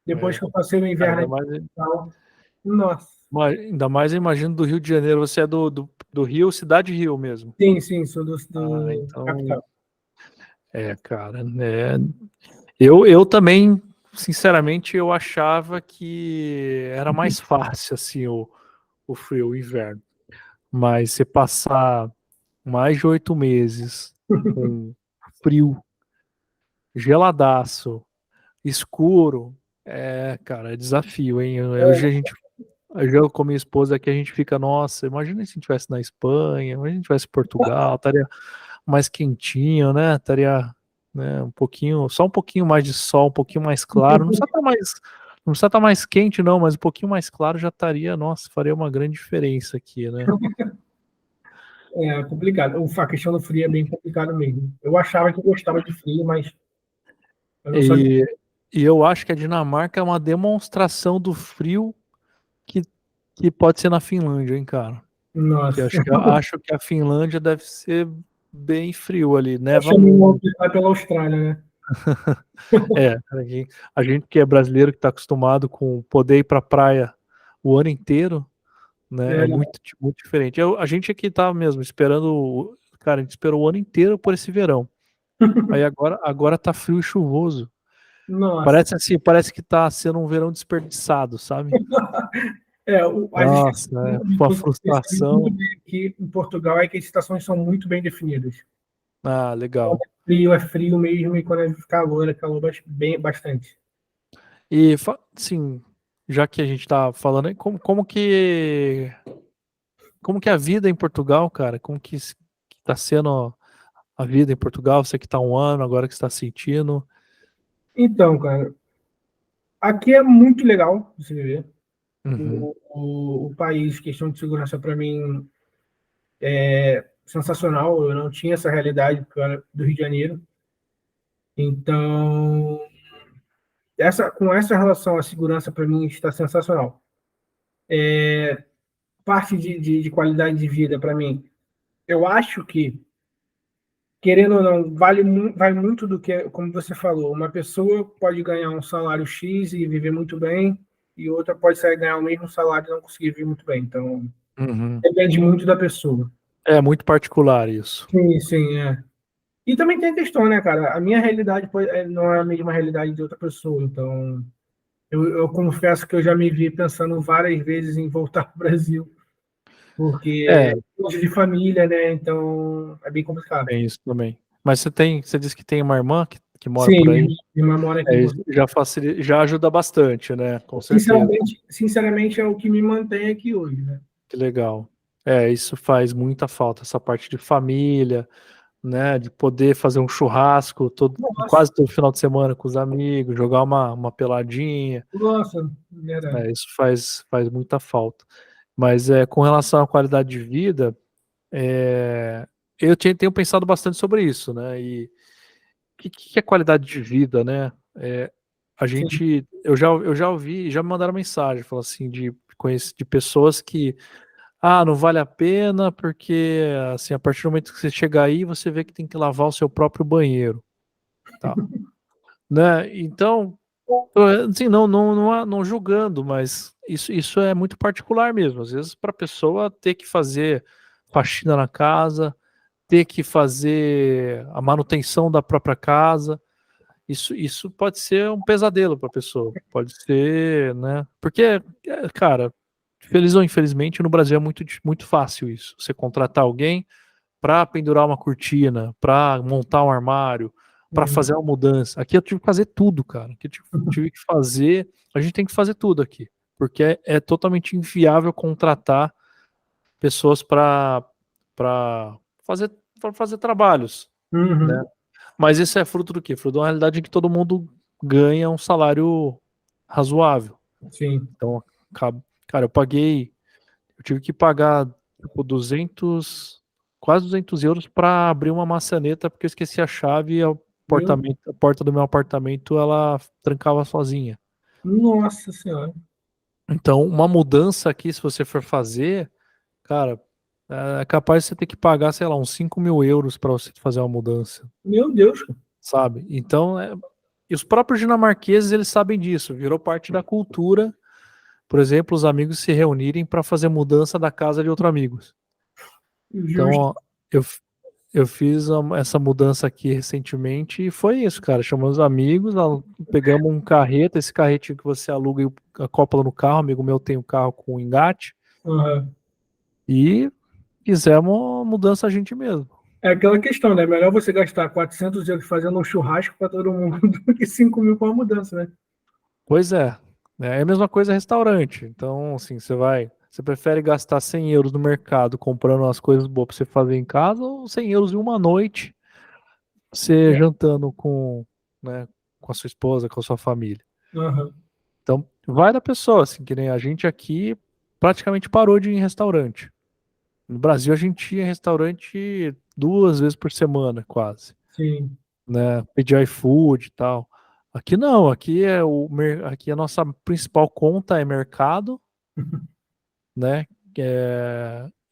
Depois É. que eu passei o Cara, inverno aqui em Portugal, nossa. ainda mais eu imagino do Rio de Janeiro. Você é do Rio, cidade Rio mesmo. Sim, sim, sou Ah, do então. capital. Cara, né? Eu também, sinceramente, eu achava que era mais fácil, assim, o frio, o inverno. Mas você passar mais de 8 meses com frio, geladaço, escuro, cara, é desafio, hein? Hoje eu com minha esposa aqui, a gente fica, nossa, imagina se a gente estivesse na Espanha, imagina se a gente estivesse em Portugal, estaria mais quentinho, né? Estaria, né, só um pouquinho mais de sol, um pouquinho mais claro. Não precisa estar mais quente, não, mas um pouquinho mais claro já estaria, nossa, faria uma grande diferença aqui, né? É complicado. A questão do frio é bem complicado mesmo. Eu achava que eu gostava de frio, mas eu não sabia. E eu acho que a Dinamarca é uma demonstração do frio que, que pode ser na Finlândia, hein, cara? Que Nossa, acho que a Finlândia deve ser bem frio ali, neva achando uma muito. optar pela Austrália, né? É, a gente que é brasileiro, que está acostumado com poder ir pra praia o ano inteiro, né? É É, muito diferente. A gente aqui tá mesmo esperando, cara, a gente esperou o ano inteiro por esse verão. Aí agora tá frio e chuvoso. nossa. Parece assim, parece que tá sendo um verão desperdiçado, sabe? As Nossa, estações, é uma uma coisa que eu percebi muito frustração. bem aqui em Portugal é que as estações são muito bem definidas. Ah, legal. Frio é frio mesmo, e quando é calor, é calor bem, bastante. E, sim, já que a gente tá falando, aí, como que é a vida em Portugal, cara? Que tá sendo a vida em Portugal? Você que tá 1 ano, agora que está sentindo. Então, cara, aqui é muito legal você viver. Uhum, O país, questão de segurança, para mim, sensacional. Eu não tinha essa realidade, porque eu era do Rio de Janeiro. Então, com essa relação à segurança, para mim, está sensacional. Parte de qualidade de vida, para mim, eu acho que, querendo ou não, vale muito do que, como você falou, uma pessoa pode ganhar um salário X e viver muito bem, e outra pode sair ganhar o mesmo salário e não conseguir viver muito bem. Então, uhum. depende muito da pessoa. É muito particular isso. Sim, sim, é. E também tem a questão, né, cara? A minha realidade não é a mesma realidade de outra pessoa. Então, eu confesso que eu já me vi pensando várias vezes em voltar para o Brasil, É, porque longe de família, né? Então, é bem complicado. tem isso também. Mas você disse que tem uma irmã que mora Sim, por minha aí. minha irmã mora aqui em É, isso Portugal. já ajuda bastante, né? Com certeza. Sinceramente, é o que me mantém aqui hoje, né? Que legal. É, isso faz muita falta, essa parte de família, né? De poder fazer um churrasco Nossa, quase todo final de semana com os amigos, jogar uma peladinha. nossa, verdade. Isso faz muita falta. Mas com relação à qualidade de vida, é, eu tenho pensado bastante sobre isso, né? E o que é qualidade de vida, né? Sim. Eu já ouvi, já me mandaram mensagem, falando assim, de pessoas que, não vale a pena, porque, assim, a partir do momento que você chegar aí, você vê que tem que lavar o seu próprio banheiro, tá? Né? Então, assim, não julgando, mas isso é muito particular mesmo. Às vezes, para a pessoa ter que fazer faxina na casa, ter que fazer a manutenção da própria casa, isso pode ser um pesadelo para a pessoa. Pode ser, né? Porque, cara, feliz ou infelizmente, no Brasil é muito fácil isso. Você contratar alguém para pendurar uma cortina, para montar um armário, para Uhum. fazer uma mudança. Aqui eu tive que fazer tudo, cara. Aqui eu tive que fazer. A gente tem que fazer tudo aqui, porque é totalmente inviável contratar pessoas para fazer para fazer trabalhos, né? Uhum. Mas isso é fruto do quê? Fruto de uma realidade em que todo mundo ganha um salário razoável. Sim. Então, cara, eu tive que pagar tipo 200, quase 200 euros para abrir uma maçaneta porque eu esqueci a chave e Meu, a porta do meu apartamento ela trancava sozinha. nossa Senhora. Então, uma mudança aqui, se você for fazer, cara, é capaz de você ter que pagar, sei lá, uns 5 mil euros para você fazer uma mudança, Meu Deus. sabe? Então, e os próprios dinamarqueses, eles sabem disso, virou parte da cultura, por exemplo, os amigos se reunirem para fazer mudança da casa de outros amigos. Então, Justo. ó, eu, eu fiz essa mudança aqui recentemente e foi isso, cara. Chamamos os amigos, pegamos um carreto, esse carretinho que você aluga e acopla no carro, amigo meu tem um carro com engate, Uhum. e fizemos a mudança a gente mesmo. É aquela questão, né? Melhor você gastar 400 euros fazendo um churrasco para todo mundo do que 5 mil com a mudança, né? Pois é, né? É a mesma coisa restaurante. Então, assim, você prefere gastar 100 euros no mercado comprando umas coisas boas pra você fazer em casa ou 100 euros em uma noite você jantando né, com a sua esposa, com a sua família. Uhum. Então, vai da pessoa, assim, que nem a gente aqui praticamente parou de ir em restaurante. No Brasil, a gente ia em restaurante 2 vezes por semana, quase, Sim. né? Pedir iFood e tal. Aqui não, aqui a nossa principal conta é mercado, né?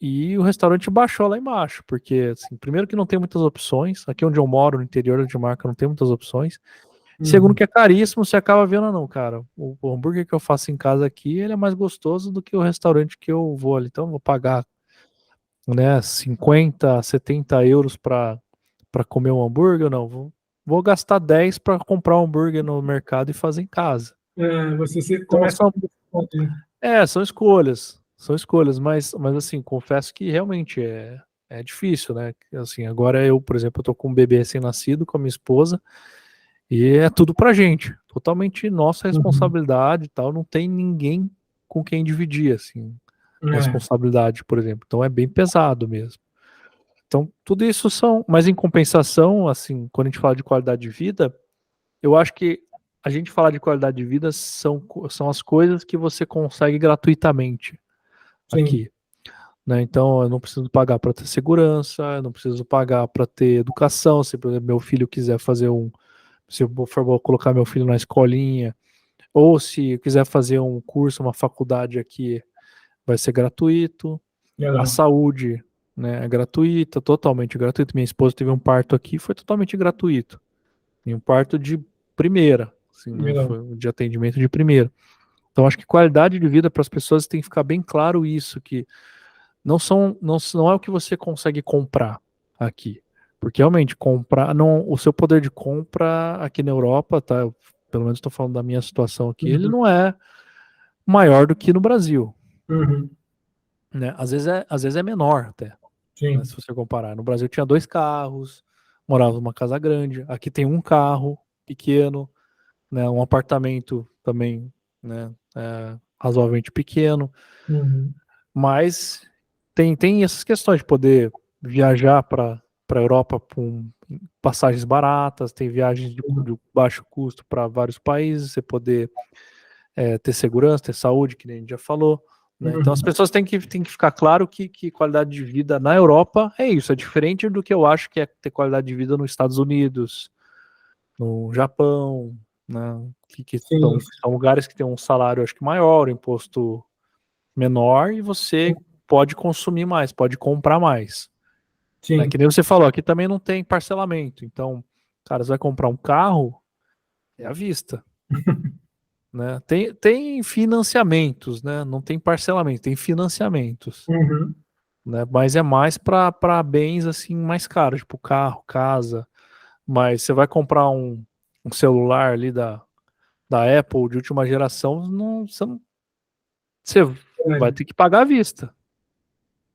E o restaurante baixou lá embaixo, porque, assim, primeiro que não tem muitas opções, aqui onde eu moro, no interior de Dinamarca, não tem muitas opções. Segundo Uhum. que é caríssimo, você acaba vendo, não, cara. O hambúrguer que eu faço em casa aqui, ele é mais gostoso do que o restaurante que eu vou ali. Então, eu vou pagar, né, 50, 70 euros para comer um hambúrguer, não. Vou gastar 10 para comprar um hambúrguer no mercado e fazer em casa. Você Então, começa com esse ponto, né? são escolhas. São escolhas, mas assim, confesso que realmente é difícil, né? Assim, agora eu, por exemplo, eu tô com um bebê recém-nascido com a minha esposa e é tudo pra gente, totalmente nossa Uhum. responsabilidade e tal, não tem ninguém com quem dividir, assim, É, responsabilidade, por exemplo. Então é bem pesado mesmo. Então, tudo isso são, mas em compensação, assim, quando a gente fala de qualidade de vida, eu acho que a gente falar de qualidade de vida são as coisas que você consegue gratuitamente sim, aqui, né? Então, eu não preciso pagar para ter segurança, eu não preciso pagar para ter educação. Se, por exemplo, meu filho quiser fazer se eu for colocar meu filho na escolinha, ou se eu quiser fazer um curso, uma faculdade aqui, vai ser gratuito. A legal, saúde, né, é gratuita, totalmente gratuito. Minha esposa teve um parto aqui, foi totalmente gratuito. E um parto de primeira, assim, né? legal. Foi de atendimento de primeira. Então, acho que qualidade de vida para as pessoas tem que ficar bem claro isso, que não é o que você consegue comprar aqui. Porque realmente comprar, não, o seu poder de compra aqui na Europa, tá? Pelo menos estou falando da minha situação aqui, ele Uhum. não é maior do que no Brasil, Uhum. né? Às vezes é menor até, né? Sim. Se você comparar. No Brasil tinha 2 carros, morava numa casa grande. Aqui tem um carro pequeno, né? Um apartamento também, né? Razoavelmente pequeno. Uhum. Mas tem essas questões de poder viajar para a Europa com passagens baratas, tem viagens de baixo custo para vários países, você poder ter segurança, ter saúde, que nem a gente já falou. Né? Então as Uhum. pessoas têm que ficar claro que qualidade de vida na Europa é isso, é diferente do que eu acho que é ter qualidade de vida nos Estados Unidos, no Japão, né? Que Sim, são lugares que têm um salário, acho que maior, um imposto menor e você pode consumir mais, pode comprar mais. Né? Que sim. nem você falou, aqui também não tem parcelamento. Então, cara, você vai comprar um carro, é à vista. Né? Tem financiamentos, né? Não tem parcelamento, tem financiamentos. Uhum. Né? Mas é mais para bens assim mais caros, tipo carro, casa. Mas você vai comprar um celular ali da Apple de última geração, você vai É, ter que pagar à vista.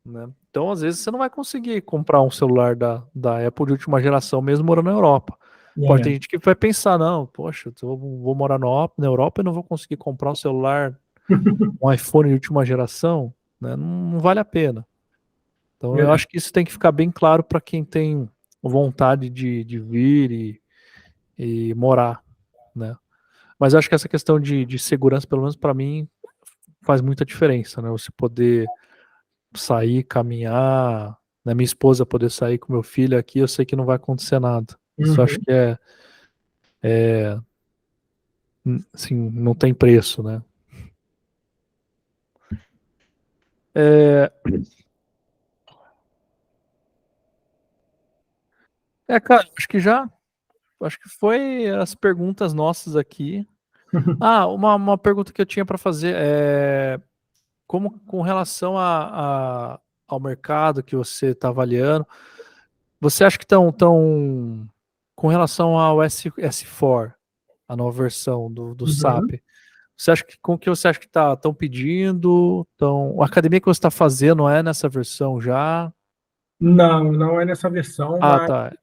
Né? Então, às vezes, você não vai conseguir comprar um celular da Apple de última geração, mesmo morando na Europa. Pode ter é, gente que vai pensar, não, poxa, eu vou morar na Europa e não vou conseguir comprar um celular, um iPhone de última geração, né? Não vale a pena. Então, eu verdade. acho que isso tem que ficar bem claro para quem tem vontade de vir e morar, né? Mas eu acho que essa questão de segurança, pelo menos para mim, faz muita diferença, né? Você poder sair, caminhar, né? Minha esposa poder sair com meu filho aqui, eu sei que não vai acontecer nada. Isso eu acho Uhum. que assim, não tem preço, né? É, cara, acho que foi as perguntas nossas aqui. Ah, uma pergunta que eu tinha para fazer é como com relação ao mercado que você está avaliando, você acha que estão com relação ao S4, a nova versão do Uhum. SAP? Você acha que com o que você acha que estão pedindo? A academia que você está fazendo não é nessa versão já? Não, não é nessa versão, Ah, mas tá.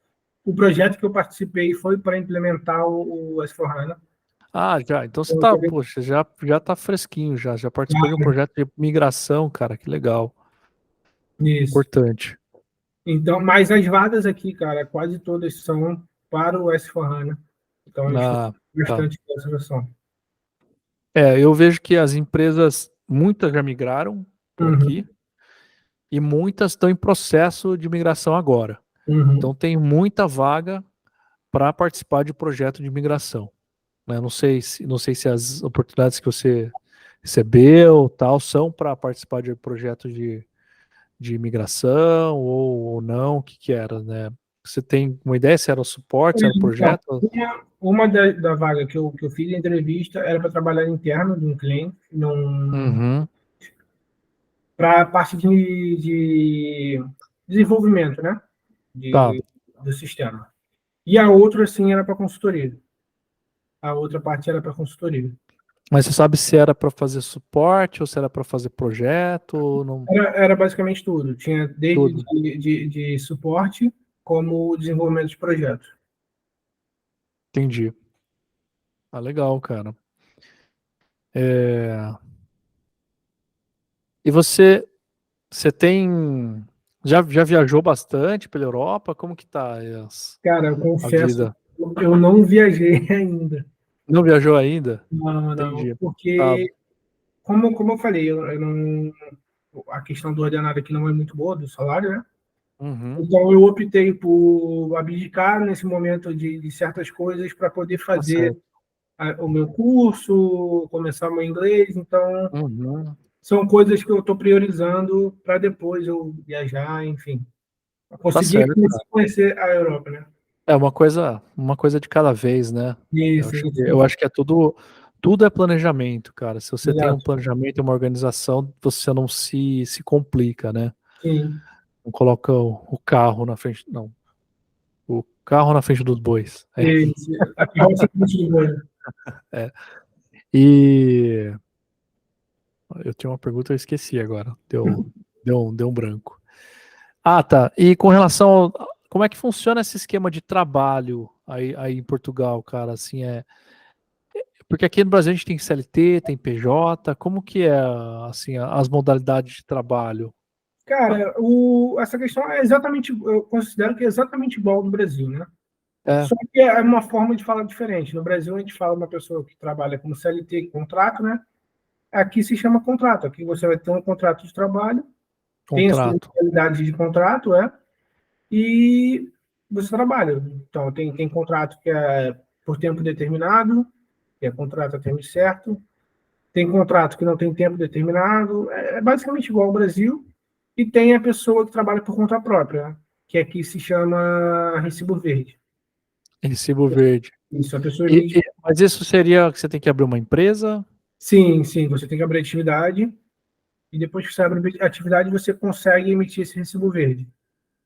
o projeto que eu participei foi para implementar o S4HANA. Ah, já. Então você Eu tá, acabei- poxa, já tá fresquinho já participou de um projeto de migração, cara, que legal. Isso. Importante. Então, mas as vagas aqui, cara, quase todas são para o S4HANA. Então, a gente está Ah, tá. bastante nessa versão. Eu vejo que as empresas, muitas já migraram por aqui Uhum. e muitas estão em processo de migração agora. Uhum. Então tem muita vaga para participar de projeto de migração. né? Não sei se as oportunidades que você recebeu, tal, são para participar de projetos de imigração ou não, o que que era, né? Você tem uma ideia se era o suporte, se era o Então, projeto? uma da vaga que eu fiz a entrevista era para trabalhar interno de um cliente, Uhum, para a parte de desenvolvimento, né? tá. Do sistema. E a outra, assim, era para consultoria. A outra parte era para consultoria. Mas você sabe se era para fazer suporte ou se era para fazer projeto? Ou não, Era basicamente tudo. Tinha desde tudo. de suporte como desenvolvimento de projetos. Entendi. Ah, legal, cara. É, E você tem já viajou bastante pela Europa? Como que tá Cara, eu a confesso, vida? eu não viajei ainda. Não viajou ainda? Não, não, Entendi. Tá. porque, como eu falei, eu não, a questão do ordenado aqui não é muito boa, do salário, né? Uhum. Então, eu optei por abdicar nesse momento de certas coisas para poder Tá fazer certo. o meu curso, começar meu inglês. Então, Uhum. são coisas que eu estou priorizando para depois eu viajar, enfim, pra Tá conseguir certo, cara. conhecer a Europa, né? É uma coisa de cada vez, né? Eu Isso, acho que, isso, eu acho que é tudo é planejamento, cara. Se você tem um exato. planejamento e uma organização, você não se complica, né? Sim, Não coloca o carro na frente, não. O carro na frente dos bois. isso. A carroça é muito boa. É. E eu tinha uma pergunta, eu esqueci agora. Deu um branco. Ah, tá. E com relação como é que funciona esse esquema de trabalho aí em Portugal, cara? Assim, porque aqui no Brasil a gente tem CLT, tem PJ, como que é, assim, as modalidades de trabalho? Cara, essa questão é exatamente, eu considero que é exatamente igual ao do Brasil, né? É, Só que é uma forma de falar diferente. No Brasil, a gente fala uma pessoa que trabalha como CLT, contrato, né? Aqui se chama contrato. Aqui você vai ter um contrato de trabalho, tem a sua contrato. modalidade de contrato, e você trabalha. Então, tem contrato que é por tempo determinado, que é contrato a termo certo. Tem contrato que não tem tempo determinado. É basicamente igual ao Brasil. E tem a pessoa que trabalha por conta própria, que aqui se chama recibo verde. Recibo verde. Isso, a pessoa emite. Mas isso seria que você tem que abrir uma empresa? Sim, sim, você tem que abrir atividade e depois que você abre a atividade, você consegue emitir esse recibo verde.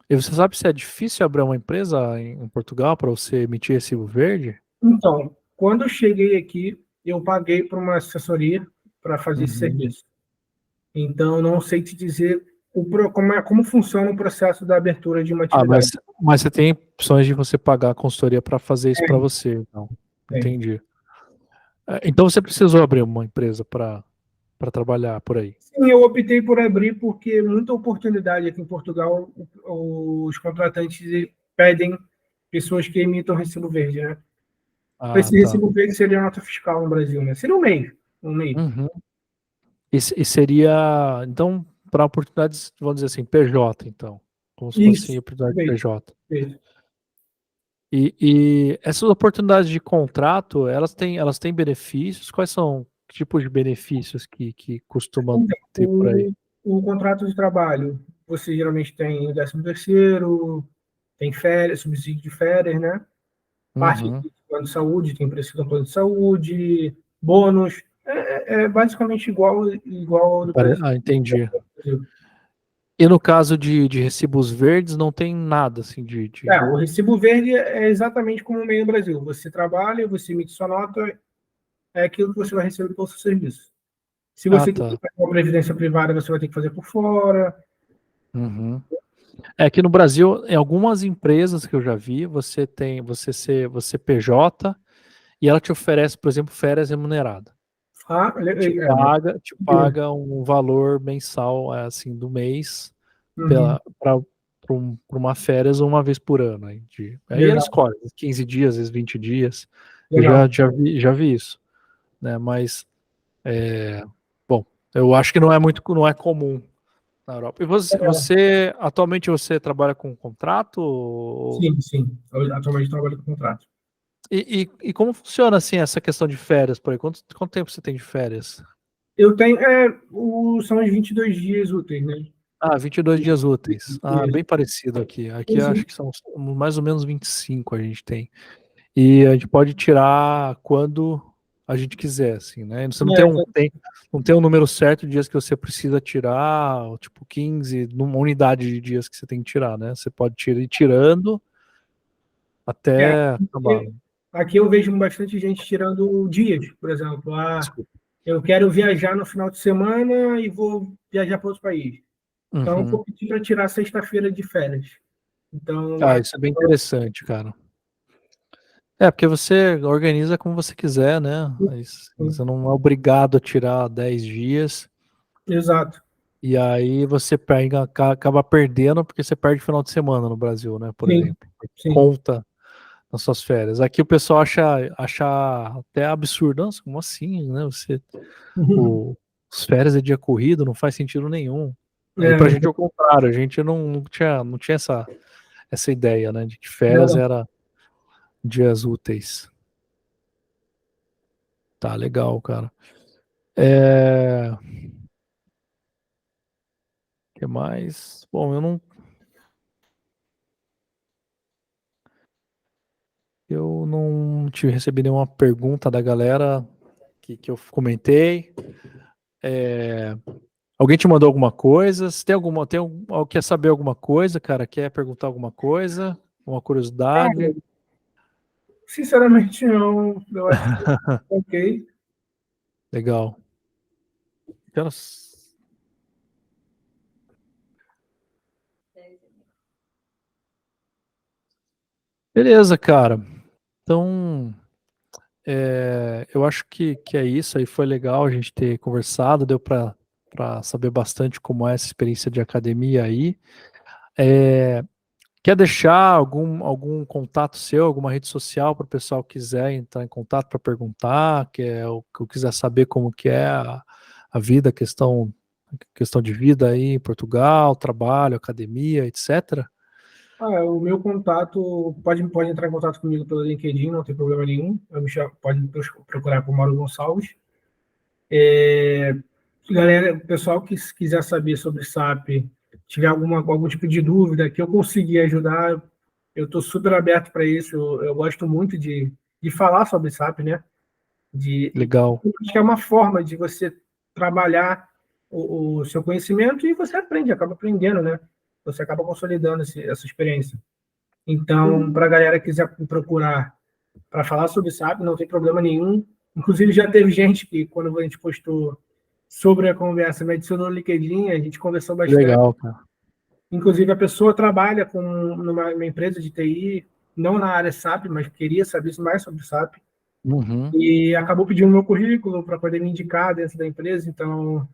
E você sabe se é difícil abrir uma empresa em Portugal para você emitir recibo verde? Então, quando eu cheguei aqui, eu paguei para uma assessoria para fazer esse Uhum. serviço. Então, não sei te dizer como funciona o processo da abertura de uma Ah, atividade. mas você tem opções de você pagar a consultoria para fazer isso para Tem, você, então. tem. Entendi. Então você precisou abrir uma empresa para trabalhar por aí. Sim, eu optei por abrir porque muita oportunidade aqui em Portugal, os contratantes pedem pessoas que emitam recibo verde, né? Ah, Esse tá. recibo verde seria a nota fiscal no Brasil, né? Seria um meio, um meio. Uhum. E seria, então, para oportunidades, vamos dizer assim, PJ, então. Como se fosse Isso, oportunidade de perfeito, PJ. perfeito. E essas oportunidades de contrato, elas têm benefícios? Quais são que tipos de benefícios que costumam Então, ter por aí? o contrato de trabalho, você geralmente tem o 13º, tem férias, subsídio de férias, né? Parte Uhum. de plano de saúde, tem preço do plano de saúde, bônus. É basicamente igual ao do Brasil. Ah, entendi. E no caso de recibos verdes, não tem nada assim O recibo verde é exatamente como o meio no Brasil. Você trabalha, você emite sua nota, é aquilo que você vai receber pelo seu serviço. Se Ah, você quiser tá. fazer uma previdência privada, você vai ter que fazer por fora. Uhum. É que no Brasil, em algumas empresas que eu já vi, você PJ e ela te oferece, por exemplo, férias remuneradas. Ah, Te paga, te paga um valor mensal, assim, do mês uhum, para uma férias uma vez por ano. Aí ela legal, escolhe, 15 dias, às vezes 20 dias. Eu já, legal. já vi isso, né? Mas, bom, eu acho que não é comum na Europa. E atualmente você trabalha com contrato? Sim, sim. Eu atualmente trabalho com contrato. E como funciona assim essa questão de férias por aí? Quanto tempo você tem de férias? Eu tenho, são os 22 dias úteis, né? 22 dias úteis. Isso. Bem parecido aqui. Aqui eu acho Isso. que são mais ou menos 25 a gente tem. E a gente pode tirar quando a gente quiser, assim, né? Você não tem um número certo de dias que você precisa tirar, tipo 15, numa unidade de dias que você tem que tirar, né? Você pode ir tirando É, até acabar. aqui eu vejo bastante gente tirando dias, por exemplo. Desculpa. Eu quero viajar no final de semana e vou viajar para outro país. Então, eu Uhum. vou pedir para tirar sexta-feira de férias. Então, Isso é bem interessante, cara. Porque você organiza como você quiser, né? Você não é obrigado a tirar 10 dias. exato. E aí você acaba perdendo porque você perde final de semana no Brasil, né? Por Sim, exemplo. sim. Conta nas suas férias. Aqui o pessoal acha até absurdo. Nossa, como assim, né? Os férias é dia corrido, não faz sentido nenhum. Aí pra gente é o contrário, a gente não tinha essa ideia, né? De que férias era dias úteis. Tá, legal, cara. O que mais? Bom, eu não tive recebi nenhuma pergunta da galera que eu comentei. Alguém te mandou alguma coisa? Se quer saber alguma coisa, cara? Quer perguntar alguma coisa? Uma curiosidade? Sinceramente, não. Eu acho que ok. Legal. Apenas- Beleza, cara. Então, eu acho que é isso. Aí foi legal a gente ter conversado, deu para saber bastante como é essa experiência de academia aí. Quer deixar algum contato seu, alguma rede social para o pessoal que quiser entrar em contato para perguntar, que eu quiser saber como que é a vida, questão de vida aí em Portugal, trabalho, academia, etc. O meu contato, pode entrar em contato comigo pelo LinkedIn, não tem problema nenhum. Pode procurar por Mauro Gonçalves. Galera, o pessoal que quiser saber sobre SAP, tiver algum tipo de dúvida que eu conseguir ajudar, eu estou super aberto para isso. Eu gosto muito de falar sobre SAP, né? Legal, Acho que é uma forma de você trabalhar o seu conhecimento e você acaba aprendendo, né? Você acaba consolidando essa experiência. Então, para a galera que quiser me procurar para falar sobre SAP, não tem problema nenhum. Inclusive, já teve gente que, quando a gente postou sobre a conversa, me adicionou no LinkedIn, a gente conversou bastante. legal, cara. Inclusive, a pessoa trabalha numa empresa de TI, não na área SAP, mas queria saber mais sobre SAP. Uhum. E acabou pedindo meu currículo para poder me indicar dentro da empresa. Então,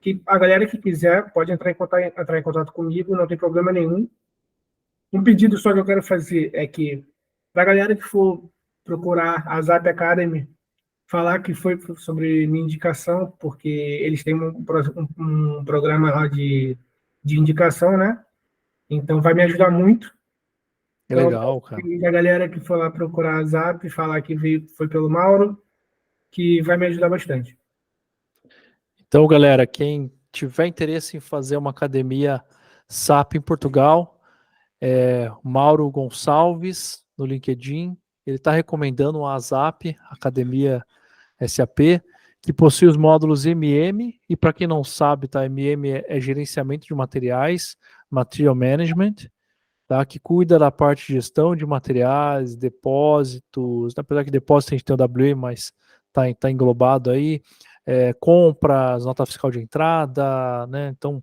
que a galera que quiser pode entrar em contato comigo, não tem problema nenhum. Um pedido só que eu quero fazer é que, para a galera que for procurar a Zap Academy, falar que foi sobre minha indicação, porque eles têm um programa lá de indicação, né? Então, vai me ajudar muito. É Então, legal, cara. a galera que for lá procurar a Zap, falar que foi pelo Mauro, que vai me ajudar bastante. Então, galera, quem tiver interesse em fazer uma academia SAP em Portugal, Mauro Gonçalves no LinkedIn, ele está recomendando a ASAP, Academia SAP, que possui os módulos MM, e para quem não sabe, tá, MM é gerenciamento de materiais, Material Management, tá, que cuida da parte de gestão de materiais, depósitos, apesar que depósito a gente tem o WM, mas tá englobado aí, compras, nota fiscal de entrada, né, então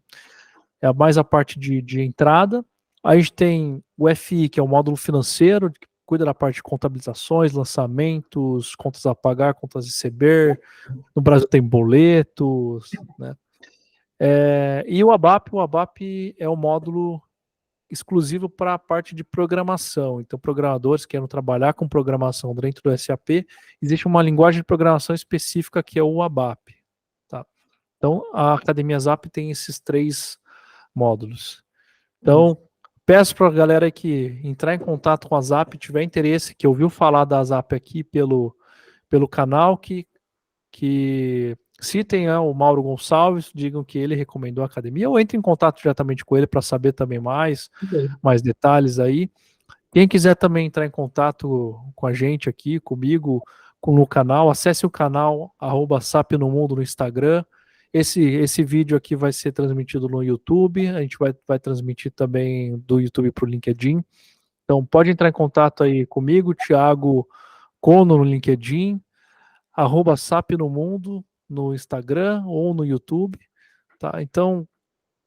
é mais a parte de entrada. A gente tem o FI, que é o módulo financeiro, que cuida da parte de contabilizações, lançamentos, contas a pagar, contas a receber. No Brasil tem boletos, né? E o ABAP é o módulo exclusivo para a parte de programação. Então, programadores que querem trabalhar com programação dentro do SAP, existe uma linguagem de programação específica que é o ABAP. Tá? Então, a Academia SAP tem esses 3 módulos. Então, Peço para a galera que entrar em contato com a Zap, tiver interesse, que ouviu falar da Zap aqui pelo canal, que citem o Mauro Gonçalves, digam que ele recomendou a academia, ou entre em contato diretamente com ele para saber também mais detalhes aí. Quem quiser também entrar em contato com a gente aqui, comigo, no canal, acesse o canal @sap no mundo no Instagram. Esse vídeo aqui vai ser transmitido no YouTube, a gente vai transmitir também do YouTube para o LinkedIn. Então pode entrar em contato aí comigo, Thiago Cono no LinkedIn, @sap no mundo no Instagram ou no YouTube. Tá? Então,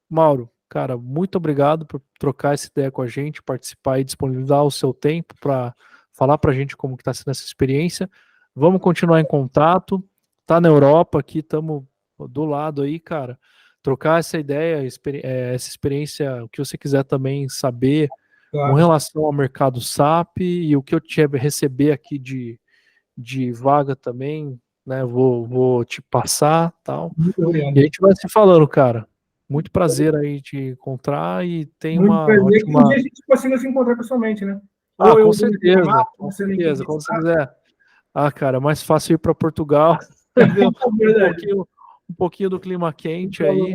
Mauro, cara, muito obrigado por trocar essa ideia com a gente, participar e disponibilizar o seu tempo para falar para a gente como que está sendo essa experiência. Vamos continuar em contato. Tá na Europa aqui, estamos do lado aí, cara. Trocar essa ideia, essa experiência, o que você quiser também saber com relação ao mercado SAP e o que eu receber aqui de vaga também, né? Vou te passar, tal. Muito obrigado. E a gente vai se falando, cara. Muito prazer aí te encontrar e tem Muito uma prazer. ótima. Um dia a gente consiga se encontrar pessoalmente, né? Ah, Ou eu com vou te chamar, certeza, ou com você nem certeza, quando você quiser. Ah, cara, é mais fácil ir para Portugal, ver Verdade. um pouquinho do clima quente aí.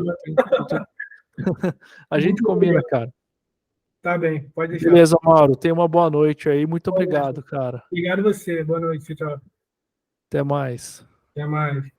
A gente Muito combina, obrigado. cara. Tá bem, pode deixar. Beleza, Mauro. Tenha uma boa noite aí. Muito obrigado, cara. Obrigado a você. Boa noite, tchau. Até mais. Até mais.